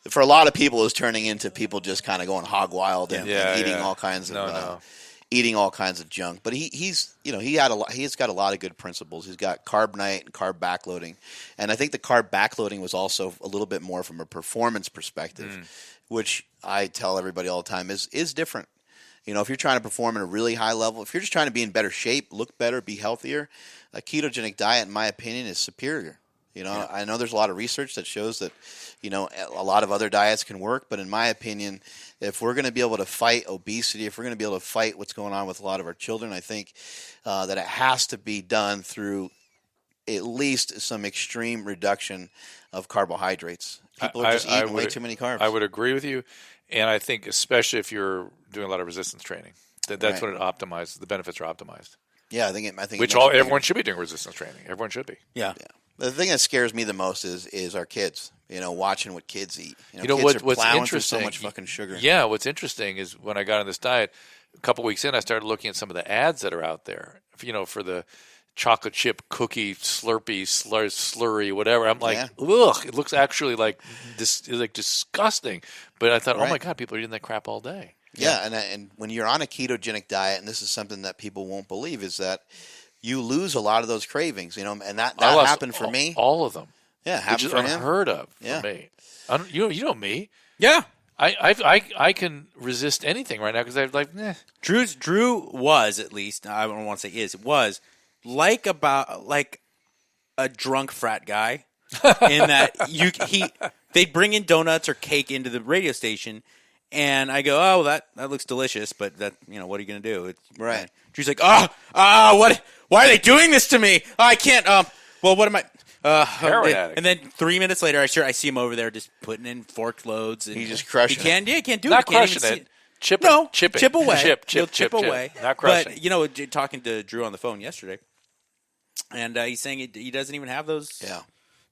for a lot of people, it was turning into people just kind of going hog wild and eating all kinds of eating all kinds of junk. But he's got a lot of good principles. He's got Carb Night and carb backloading, and I think the carb backloading was also a little bit more from a performance perspective, which I tell everybody all the time is different. If you're trying to perform at a really high level, if you're just trying to be in better shape, look better, be healthier, a ketogenic diet, in my opinion, is superior. I know there's a lot of research that shows that, a lot of other diets can work, but in my opinion, if we're going to be able to fight obesity, if we're going to be able to fight what's going on with a lot of our children, I think that it has to be done through at least some extreme reduction of carbohydrates. People are just eating way too many carbs. I would agree with you, and I think especially if you're doing a lot of resistance training, that's when it optimizes. The benefits are optimized. Yeah, I think everyone should be doing resistance training. Everyone should be. Yeah. The thing that scares me the most is our kids. Watching what kids eat. Kids are plowing through so much fucking sugar. Yeah, what's interesting is when I got on this diet, a couple weeks in, I started looking at some of the ads that are out there. For the chocolate chip cookie slurry, whatever. I'm like, ugh! It looks actually like this, like disgusting. But I thought, oh my god, people are eating that crap all day. Yeah, and when you're on a ketogenic diet, and this is something that people won't believe, is that you lose a lot of those cravings, and that happened for me. All of them. Yeah, happened for him. Unheard of for me. You know me. Yeah. I can resist anything right now because I'm like, Drew was, at least, I don't want to say was like a drunk frat guy in that they'd bring in donuts or cake into the radio station, and I go, oh, that looks delicious, but what are you going to do? Drew's like, what? Why are they doing this to me? I can't. Well, what am I? Heroin addict. And then 3 minutes later, I see him over there just putting in forked loads. And He's just crushing it. He can't do Not it. He can't even crushing it. chip away. He'll chip away. Not crushing. But, talking to Drew on the phone yesterday, and he's saying he doesn't even have those. Yeah.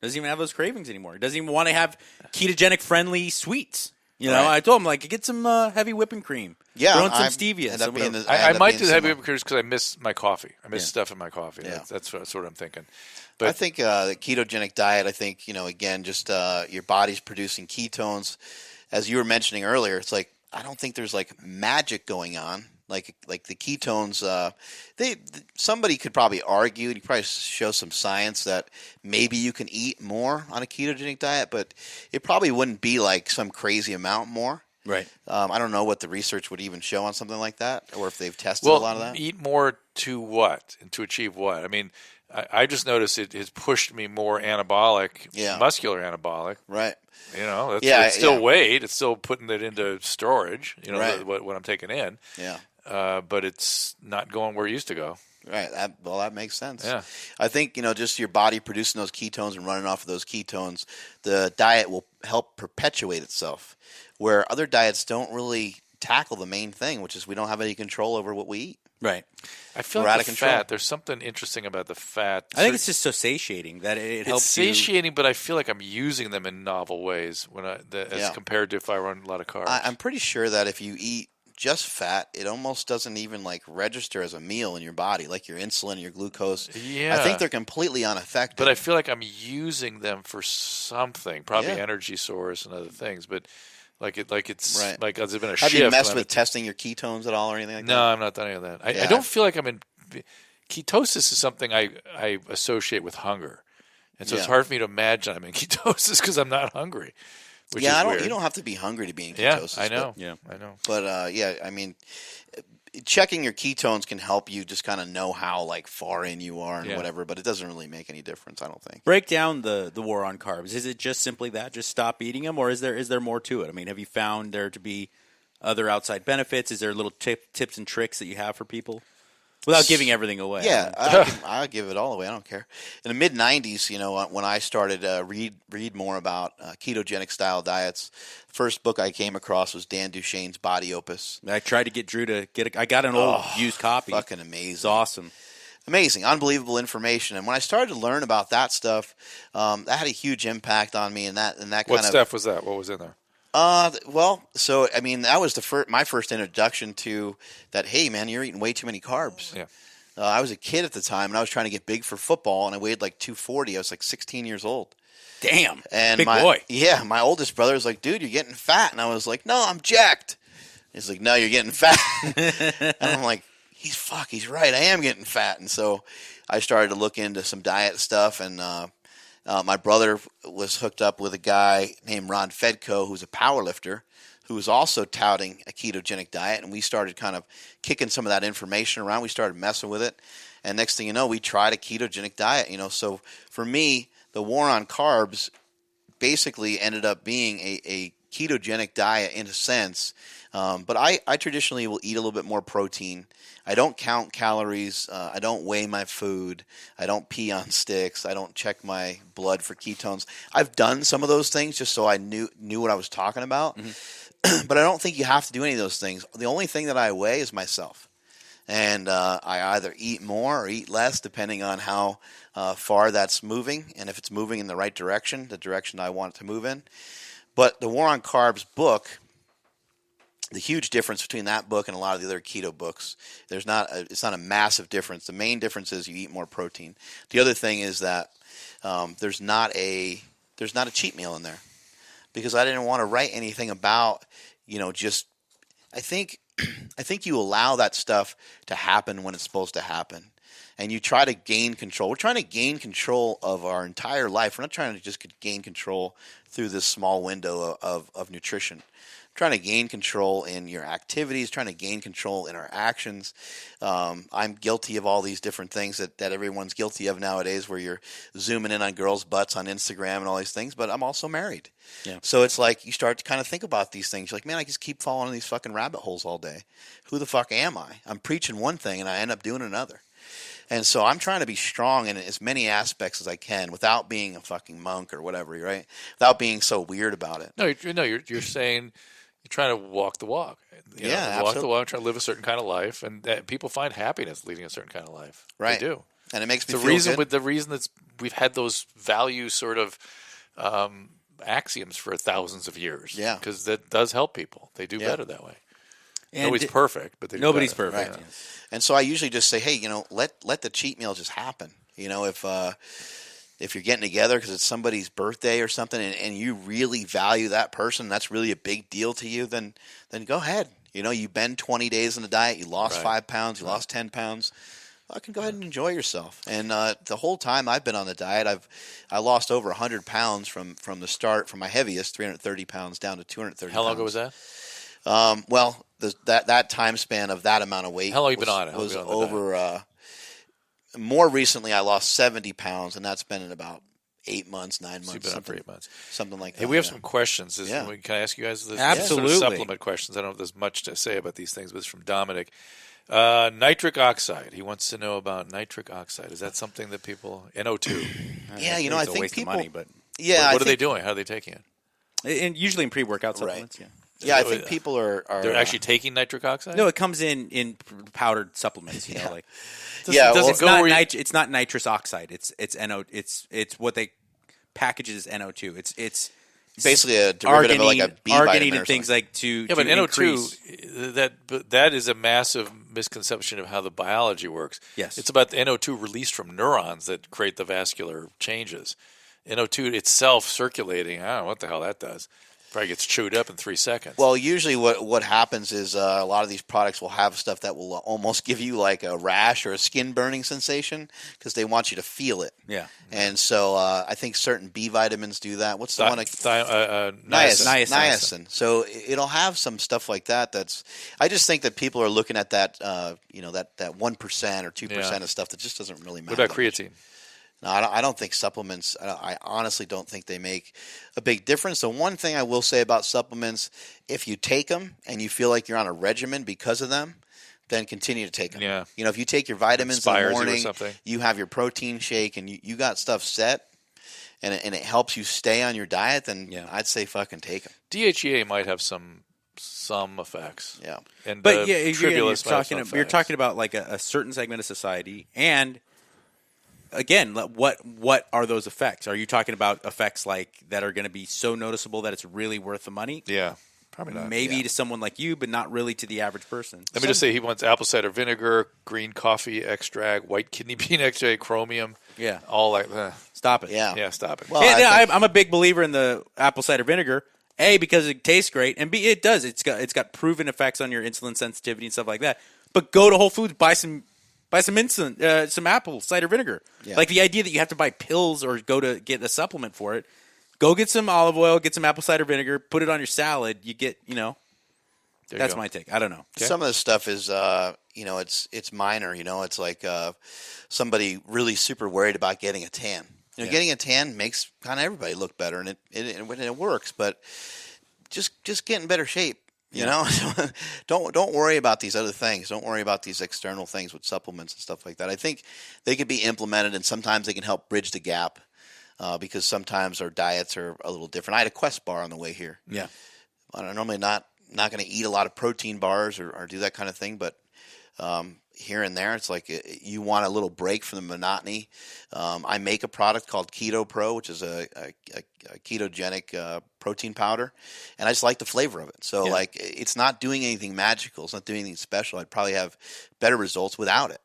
Doesn't even have those cravings anymore. He doesn't even want to have ketogenic-friendly sweets. I told him, get some heavy whipping cream. Yeah. Throw in some stevia. I might do the heavy whipping cream because I miss my coffee. I miss stuff in my coffee. Yeah. That's what I'm thinking. But I think the ketogenic diet, again, just your body's producing ketones. As you were mentioning earlier, it's like I don't think there's magic going on. Like the ketones, somebody could probably argue, and you probably show some science that maybe you can eat more on a ketogenic diet, but it probably wouldn't be some crazy amount more. Right. I don't know what the research would even show on something like that, or if they've tested a lot of that. Eat more to what and to achieve what? I mean, I just noticed it has pushed me more anabolic, muscular anabolic. Right. It's still weight. It's still putting it into storage. Right. What I'm taking in. Yeah. But it's not going where it used to go. Right. That makes sense. Yeah. I think, just your body producing those ketones and running off of those ketones, the diet will help perpetuate itself, where other diets don't really tackle the main thing, which is we don't have any control over what we eat. Right. I feel like the fat, there's something interesting about the fat. I think it's just so satiating that it helps. It's satiating, but I feel like I'm using them in novel ways as compared to if I run a lot of carbs. I'm pretty sure that if you eat just fat, it almost doesn't even register as a meal in your body, like your insulin, your glucose. Yeah. I think they're completely unaffected. But I feel like I'm using them for something, probably energy source and other things, but it's right. like there's been a shift. Have you messed with testing your ketones at all or anything like that? No, I'm not done any of that. I don't feel like I'm in ketosis is something I associate with hunger. And so it's hard for me to imagine I'm in ketosis because I'm not hungry. Which is weird. You don't have to be hungry to be in ketosis. I know. But, I know. But checking your ketones can help you just kind of know how far in you are and whatever, but it doesn't really make any difference, I don't think. Break down the war on carbs. Is it just simply that? Just stop eating them, or is there more to it? I mean, have you found there to be other outside benefits? Is there little tips and tricks that you have for people? Without giving everything away. Yeah, I'll give it all away. I don't care. In the mid-'90s, when I started read more about ketogenic style diets, first book I came across was Dan Duchesne's Body Opus. I tried to get Drew to get it. I got an old used copy. Fucking amazing. It's awesome. Amazing, unbelievable information. And when I started to learn about that stuff, that had a huge impact on me. And that kind of what stuff was that? What was in there? That was my first introduction to that. Hey, man, you're eating way too many carbs. Yeah. I was a kid at the time, and I was trying to get big for football, and I weighed 240. I was 16 years old. Damn, and big boy. Yeah, my oldest brother was like, "Dude, you're getting fat," and I was like, "No, I'm jacked." He's like, "No, you're getting fat," and I'm like, "He's right. I am getting fat." And so I started to look into some diet stuff, and my brother was hooked up with a guy named Ron Fedko, who's a power lifter, who was also touting a ketogenic diet, and we started kind of kicking some of that information around. We started messing with it, and next thing you know, we tried a ketogenic diet. So for me, the war on carbs basically ended up being a ketogenic diet in a sense, but I traditionally will eat a little bit more protein. I don't count calories. I don't weigh my food. I don't pee on sticks. I don't check my blood for ketones. I've done some of those things just so I knew what I was talking about. Mm-hmm. But I don't think you have to do any of those things. The only thing that I weigh is myself. And I either eat more or eat less depending on how far that's moving and if it's moving in the right direction, the direction I want it to move in. But the War on Carbs book, the huge difference between that book and a lot of the other keto books, it's not a massive difference. The main difference is you eat more protein. The other thing is that there's not a cheat meal in there, because I didn't want to write anything about I think you allow that stuff to happen when it's supposed to happen, and you try to gain control. We're trying to gain control of our entire life. We're not trying to just gain control through this small window of nutrition. Trying to gain control in your activities, trying to gain control in our actions. I'm guilty of all these different things that everyone's guilty of nowadays, where you're zooming in on girls' butts on Instagram and all these things, but I'm also married. Yeah. So it's like you start to kind of think about these things. You're like, man, I just keep falling in these fucking rabbit holes all day. Who the fuck am I? I'm preaching one thing and I end up doing another. And so I'm trying to be strong in as many aspects as I can without being a fucking monk or whatever, right? Without being so weird about it. No, you're saying you're trying to walk the walk. You know, Yeah, walk the walk, trying to live a certain kind of life, and people find happiness leading a certain kind of life. Right. They do. And it makes me the feel reason good. with the reason that we've had those value sort of axioms for thousands of years. Yeah. Because that does help people. They do better that way. And nobody's perfect, but they do nobody's better. perfect. Right. Yes. And so I usually just say, hey, let the cheat meal just happen. If you're getting together because it's somebody's birthday or something, and you really value that person, that's really a big deal to you, then go ahead. You've been 20 days in the diet, you lost 5 pounds, you lost 10 pounds. I can go ahead and enjoy yourself. And the whole time I've been on the diet, I lost over 100 pounds from the start, from my heaviest, 330 pounds, down to 230 How long pounds. ago was that? Well, that time span of that amount of weight How long have you been on it? was over. More recently, I lost 70 pounds, and that's been in about 8 months, 9 months. So you've been on for 8 months. Something like that. Hey, we have some questions. Yeah. Can I ask you guys this? Absolutely. Sort of supplement questions. I don't know if there's much to say about these things, but it's from Dominic. Nitric oxide. He wants to know about nitric oxide. Is that something that people NO2? Yeah, It's I a think waste people. of money, but Yeah, What are they doing? How are they taking it? and usually in pre-workout supplements. Yeah. Yeah, I think people are. They're actually taking nitric oxide. No, it comes in powdered supplements. Like Yeah, well, it's not nitrous oxide. It's NO. It's what they package as NO2. It's basically a derivative of like a B arginine vitamin or and things something. like to but increase. NO2 that is a massive misconception of how the biology works. Yes. It's about the NO2 released from neurons that create the vascular changes. NO2 itself circulating, I don't know what the hell that does. Probably gets chewed up in 3 seconds. Well, usually what happens is a lot of these products will have stuff that will almost give you like a rash or a skin burning sensation because they want you to feel it. Yeah. And so I think certain B vitamins do that. What's the one? Niacin. So it'll have some stuff like that. I just think that people are looking at that, that 1% or 2% of stuff that just doesn't really matter. What about creatine? No, I don't think supplements. I honestly don't think they make a big difference. The one thing I will say about supplements, if you take them and you feel like you're on a regimen because of them, then continue to take them. Yeah. If you take your vitamins in the morning, something. you have your protein shake, and you got stuff set, and it helps you stay on your diet, then I'd say fucking take them. DHEA might have some effects. Yeah. And But you're talking about like a certain segment of society, and again, what are those effects? Are you talking about effects like that are going to be so noticeable that it's really worth the money? Yeah, probably not. Maybe to someone like you, but not really to the average person. Let me just say, he wants apple cider vinegar, green coffee extract, white kidney bean extract, chromium. Yeah, all like stop it. Yeah, stop it. Well, I'm a big believer in the apple cider vinegar. A, because it tastes great, and B, it does. It's got proven effects on your insulin sensitivity and stuff like that. But go to Whole Foods, buy some insulin, some apple cider vinegar. Yeah. Like the idea that you have to buy pills or go to get a supplement for it. Go get some olive oil, get some apple cider vinegar, put it on your salad. You get, that's my take. I don't know. Okay. Some of this stuff is, it's minor. It's like somebody really super worried about getting a tan. Getting a tan makes kind of everybody look better, and it works. But just get in better shape. Don't worry about these other things. Don't worry about these external things with supplements and stuff like that. I think they could be implemented, and sometimes they can help bridge the gap because sometimes our diets are a little different. I had a Quest bar on the way here. Yeah, I'm normally not going to eat a lot of protein bars or do that kind of thing, but here and there, it's like you want a little break from the monotony. I make a product called Keto Pro, which is a ketogenic protein powder, and I just like the flavor of it. So, it's not doing anything magical. It's not doing anything special. I'd probably have better results without it.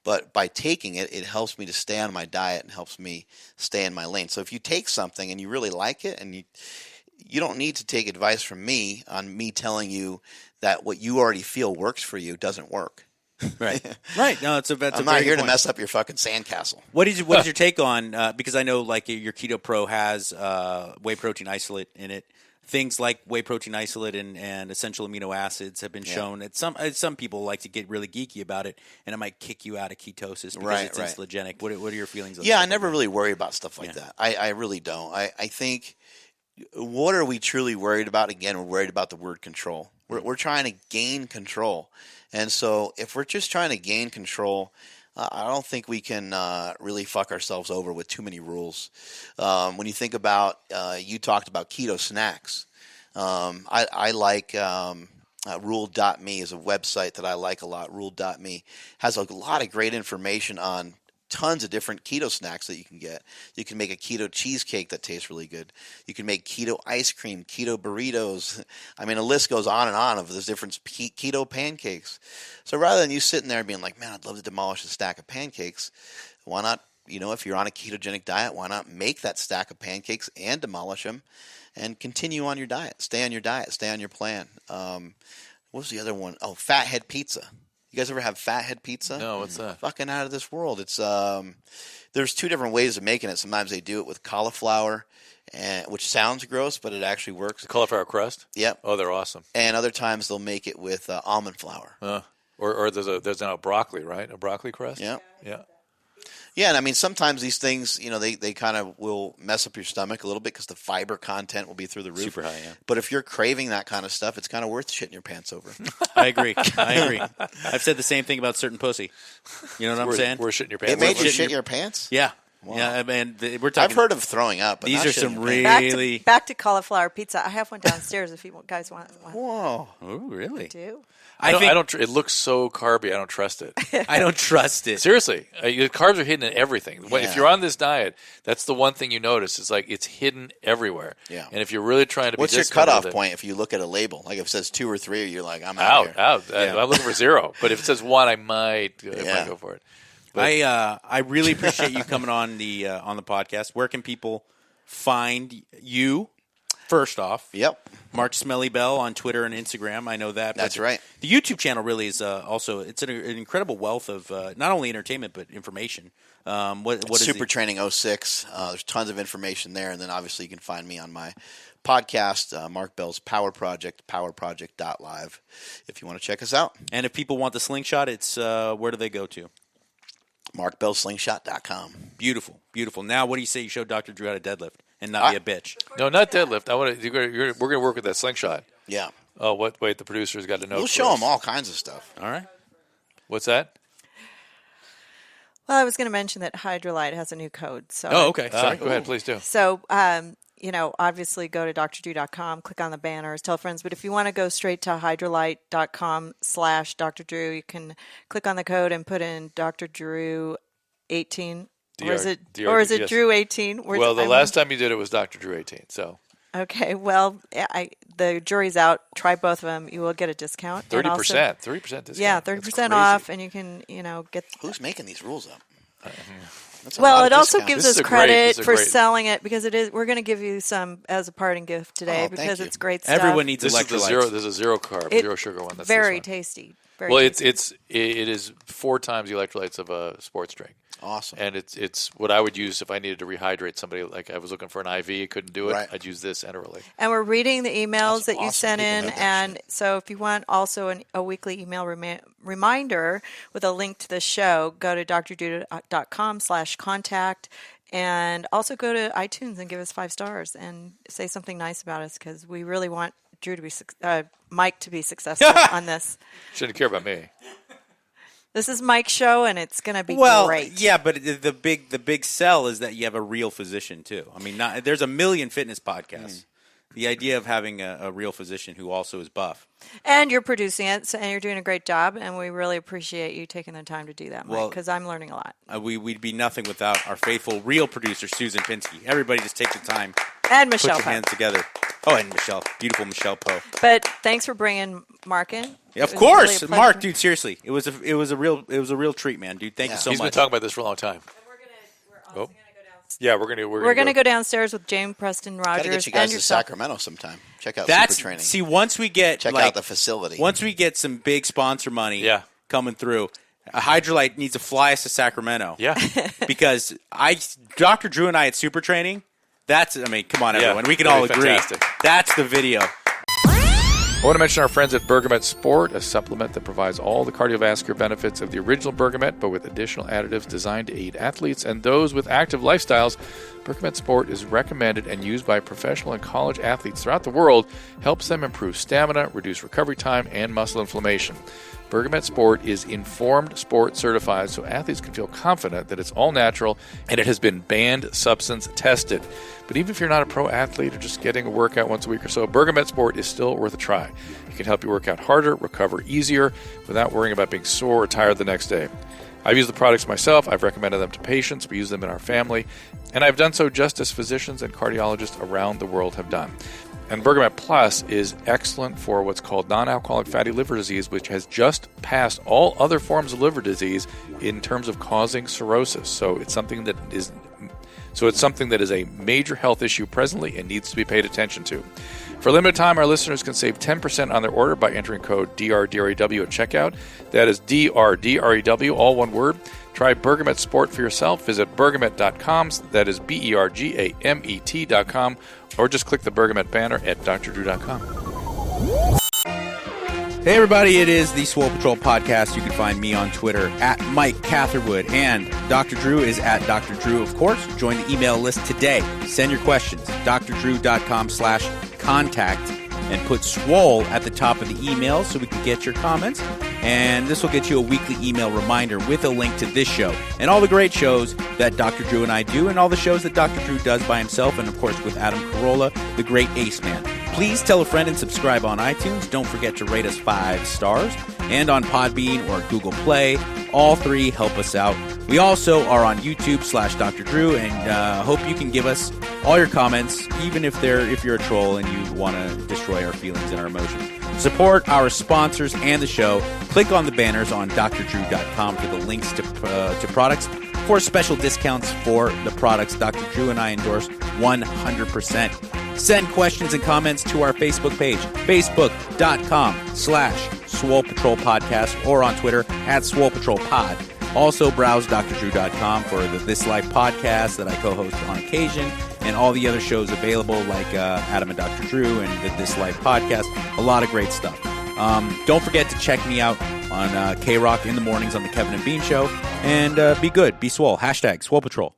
But by taking it, it helps me to stay on my diet and helps me stay in my lane. So if you take something and you really like it, and you don't need to take advice from me on me telling you that what you already feel works for you doesn't work. Right. No, I'm not here to mess up your fucking sandcastle. What is your take on? Because I know like your Keto Pro has whey protein isolate in it. Things like whey protein isolate and essential amino acids have been shown. Some people like to get really geeky about it, and it might kick you out of ketosis because it's insulinogenic. What are your feelings on that? Yeah, I never really worry about stuff like that. I really don't. I think, what are we truly worried about? Again, we're worried about the word control. We're trying to gain control. And so if we're just trying to gain control, I don't think we can really fuck ourselves over with too many rules. When you think about, you talked about keto snacks. I like Rule.me is a website that I like a lot. Rule.me has a lot of great information on tons of different keto snacks that you can get. You can make a keto cheesecake that tastes really good. You can make keto ice cream, keto burritos. I mean, the list goes on and on of those different keto pancakes. So rather than you sitting there being like, man, I'd love to demolish a stack of pancakes, why not, if you're on a ketogenic diet, why not make that stack of pancakes and demolish them and continue on your diet? Stay on your diet. Stay on your plan. What was the other one? Oh, Fathead Pizza. You guys ever have Fathead Pizza? No, what's that? Fucking out of this world. It's there's two different ways of making it. Sometimes they do it with cauliflower, which sounds gross, but it actually works. The cauliflower crust? Yep. Oh, they're awesome. And other times they'll make it with almond flour. Or there's now broccoli, right? A broccoli crust? Yeah. Yeah. Yeah, and I mean, sometimes these things, they kind of will mess up your stomach a little bit because the fiber content will be through the roof. Super high, yeah. But if you're craving that kind of stuff, it's kind of worth shitting your pants over. I agree. I've said the same thing about certain pussy. You know what I'm saying? We're shitting your pants. It made you shit your pants? Yeah. Wow. Yeah, I mean, we're talking. I've heard of throwing up. But these not are shitting some your pants. really. Back to cauliflower pizza. I have one downstairs if you guys want one. Whoa. Oh, really? I do. I don't. It looks so carby. I don't trust it. I don't trust it. Seriously, the carbs are hidden in everything. Yeah. If you're on this diet, that's the one thing you notice. It's like it's hidden everywhere. Yeah. And if you're really trying to, What's be your disciplined cutoff with it, point if you look at a label? Like if it says 2 or 3, you're like, I'm out. out. Yeah. I'm looking for 0. But if it says 1, I might go for it. But I really appreciate you coming on the podcast. Where can people find you? First off, Yep. Mark Smelly Bell on Twitter and Instagram. I know that. That's right. The YouTube channel really is also it's an incredible wealth of not only entertainment but information. What is Super Training 06. There's tons of information there, and then obviously you can find me on my podcast, Mark Bell's Power Project, powerproject.live, if you want to check us out. And if people want the Slingshot, it's where do they go to? MarkBellSlingshot.com. Beautiful, beautiful. Now, what do you say you show Dr. Drew how to deadlift and not be a bitch? no, not deadlift. I want to. We're going to work with that Slingshot. Yeah. Oh, what? Wait, the producer's got to know. We'll show them all kinds of stuff. All right. What's that? Well, I was going to mention that Hydrolyte has a new code. So Oh, okay. Sorry. Go ahead, please do. So, obviously go to drdrew.com, click on the banners, tell friends. But if you want to go straight to hydrolyte.com/Dr. Drew, you can click on the code and put in Dr. Drew 18. Or is it yes. Drew 18? Well, the last time you did it was Dr. Drew 18. So okay. Well, the jury's out. Try both of them. You will get a discount. 30%. 30% discount. Yeah, 30% off, and you can get. Who's making these rules up? Well, it also discount. gives This is us a great- credit this is a for great- selling it because it is. We're going to give you some as a parting gift today Oh, thank because you. it's great stuff. Everyone needs This is the electrolytes. zero. This is a 0 carb, 0 sugar one. That's very this one. tasty. Very Well, tasty. it is 4 times the electrolytes of a sports drink. Awesome. And it's what I would use if I needed to rehydrate somebody. Like I was looking for an IV, couldn't do it. Right. I'd use this Enterally. And we're reading the emails That's that you awesome. sent People in. know that And shit. so if you want also a weekly email reminder with a link to the show, go to drdrew.com/contact and also go to iTunes and give us 5 stars and say something nice about us because we really want Drew to be Mike to be successful on this. Shouldn't care about me. This is Mike's show, and it's going to be Well, great. yeah, but the big sell is that you have a real physician too. I mean, there's a million fitness podcasts. The idea of having a real physician who also is buff. And you're producing it, and you're doing a great job, and we really appreciate you taking the time to do that, Mike, Well, because I'm learning a lot. We'd be nothing without our faithful real producer, Susan Pinsky. Everybody just take the time. And Put Michelle your Poe. hands together. Oh, and Michelle. Beautiful Michelle Poe. But thanks for bringing Mark in. Yeah, of It was course. really a pleasure. Mark, dude, seriously. It was a real treat, man, dude. Thank you so He's much. been talking about this for a long time. Yeah, we're going to go downstairs with James Preston Got to Rogers get you guys and to yourself. Sacramento sometime. Check out That's Super Training. see once we get Check like, out the facility. Once we get some big sponsor money Yeah. coming through, a Hydrolyte needs to fly us to Sacramento. Yeah. Because Dr. Drew and I at Super Training, come on, everyone. We can all that'd be agree. fantastic. That's the video. I want to mention our friends at Bergamet Sport, a supplement that provides all the cardiovascular benefits of the original Bergamet, but with additional additives designed to aid athletes and those with active lifestyles. Bergamet Sport is recommended and used by professional and college athletes throughout the world, helps them improve stamina, reduce recovery time, and muscle inflammation. Bergamet Sport is Informed Sport certified, so athletes can feel confident that it's all natural and it has been banned substance tested. But even if you're not a pro athlete or just getting a workout once a week or so, Bergamet Sport is still worth a try. It can help you work out harder, recover easier, without worrying about being sore or tired the next day. I've used the products myself. I've recommended them to patients. We use them in our family. And I've done so just as physicians and cardiologists around the world have done. And Bergamet Plus is excellent for what's called non-alcoholic fatty liver disease, which has just passed all other forms of liver disease in terms of causing cirrhosis. So it's something that is a major health issue presently and needs to be paid attention to. For a limited time, our listeners can save 10% on their order by entering code DRDREW at checkout. That is DRDREW, all one word. Try Bergamet Sport for yourself. Visit bergamet.com. That is BERGAMET.com. Or just click the Bergamet banner at drdrew.com. Hey everybody, it is the Swole Patrol podcast. You can find me on Twitter at Mike Catherwood, and Dr. Drew is at Dr. Drew, of course. Join the email list today. Send your questions, drdrew.com/contact, and put Swole at the top of the email so we can get your comments. And this will get you a weekly email reminder with a link to this show and all the great shows that Dr. Drew and I do, and all the shows that Dr. Drew does by himself, and of course with Adam Carolla, the great Ace Man. Please tell a friend and subscribe on iTunes. Don't forget to rate us 5 stars, and on Podbean or Google Play. All 3 help us out. We also are on YouTube/Dr. Drew, and hope you can give us all your comments, even if you're a troll and you want to destroy our feelings and our emotions. Support our sponsors and the show. Click on the banners on drdrew.com for the links to products for special discounts for the products Dr. Drew and I endorse 100%. Send questions and comments to our Facebook page, facebook.com/Swole Patrol Podcast, or on Twitter at Swole Patrol Pod. Also browse drdrew.com for the This Life podcast that I co-host on occasion, and all the other shows available like Adam and Dr. Drew and the This Life podcast. A lot of great stuff. Don't forget to check me out on K-Rock in the mornings on the Kevin and Bean Show. And be good. Be swole. #Swole Patrol.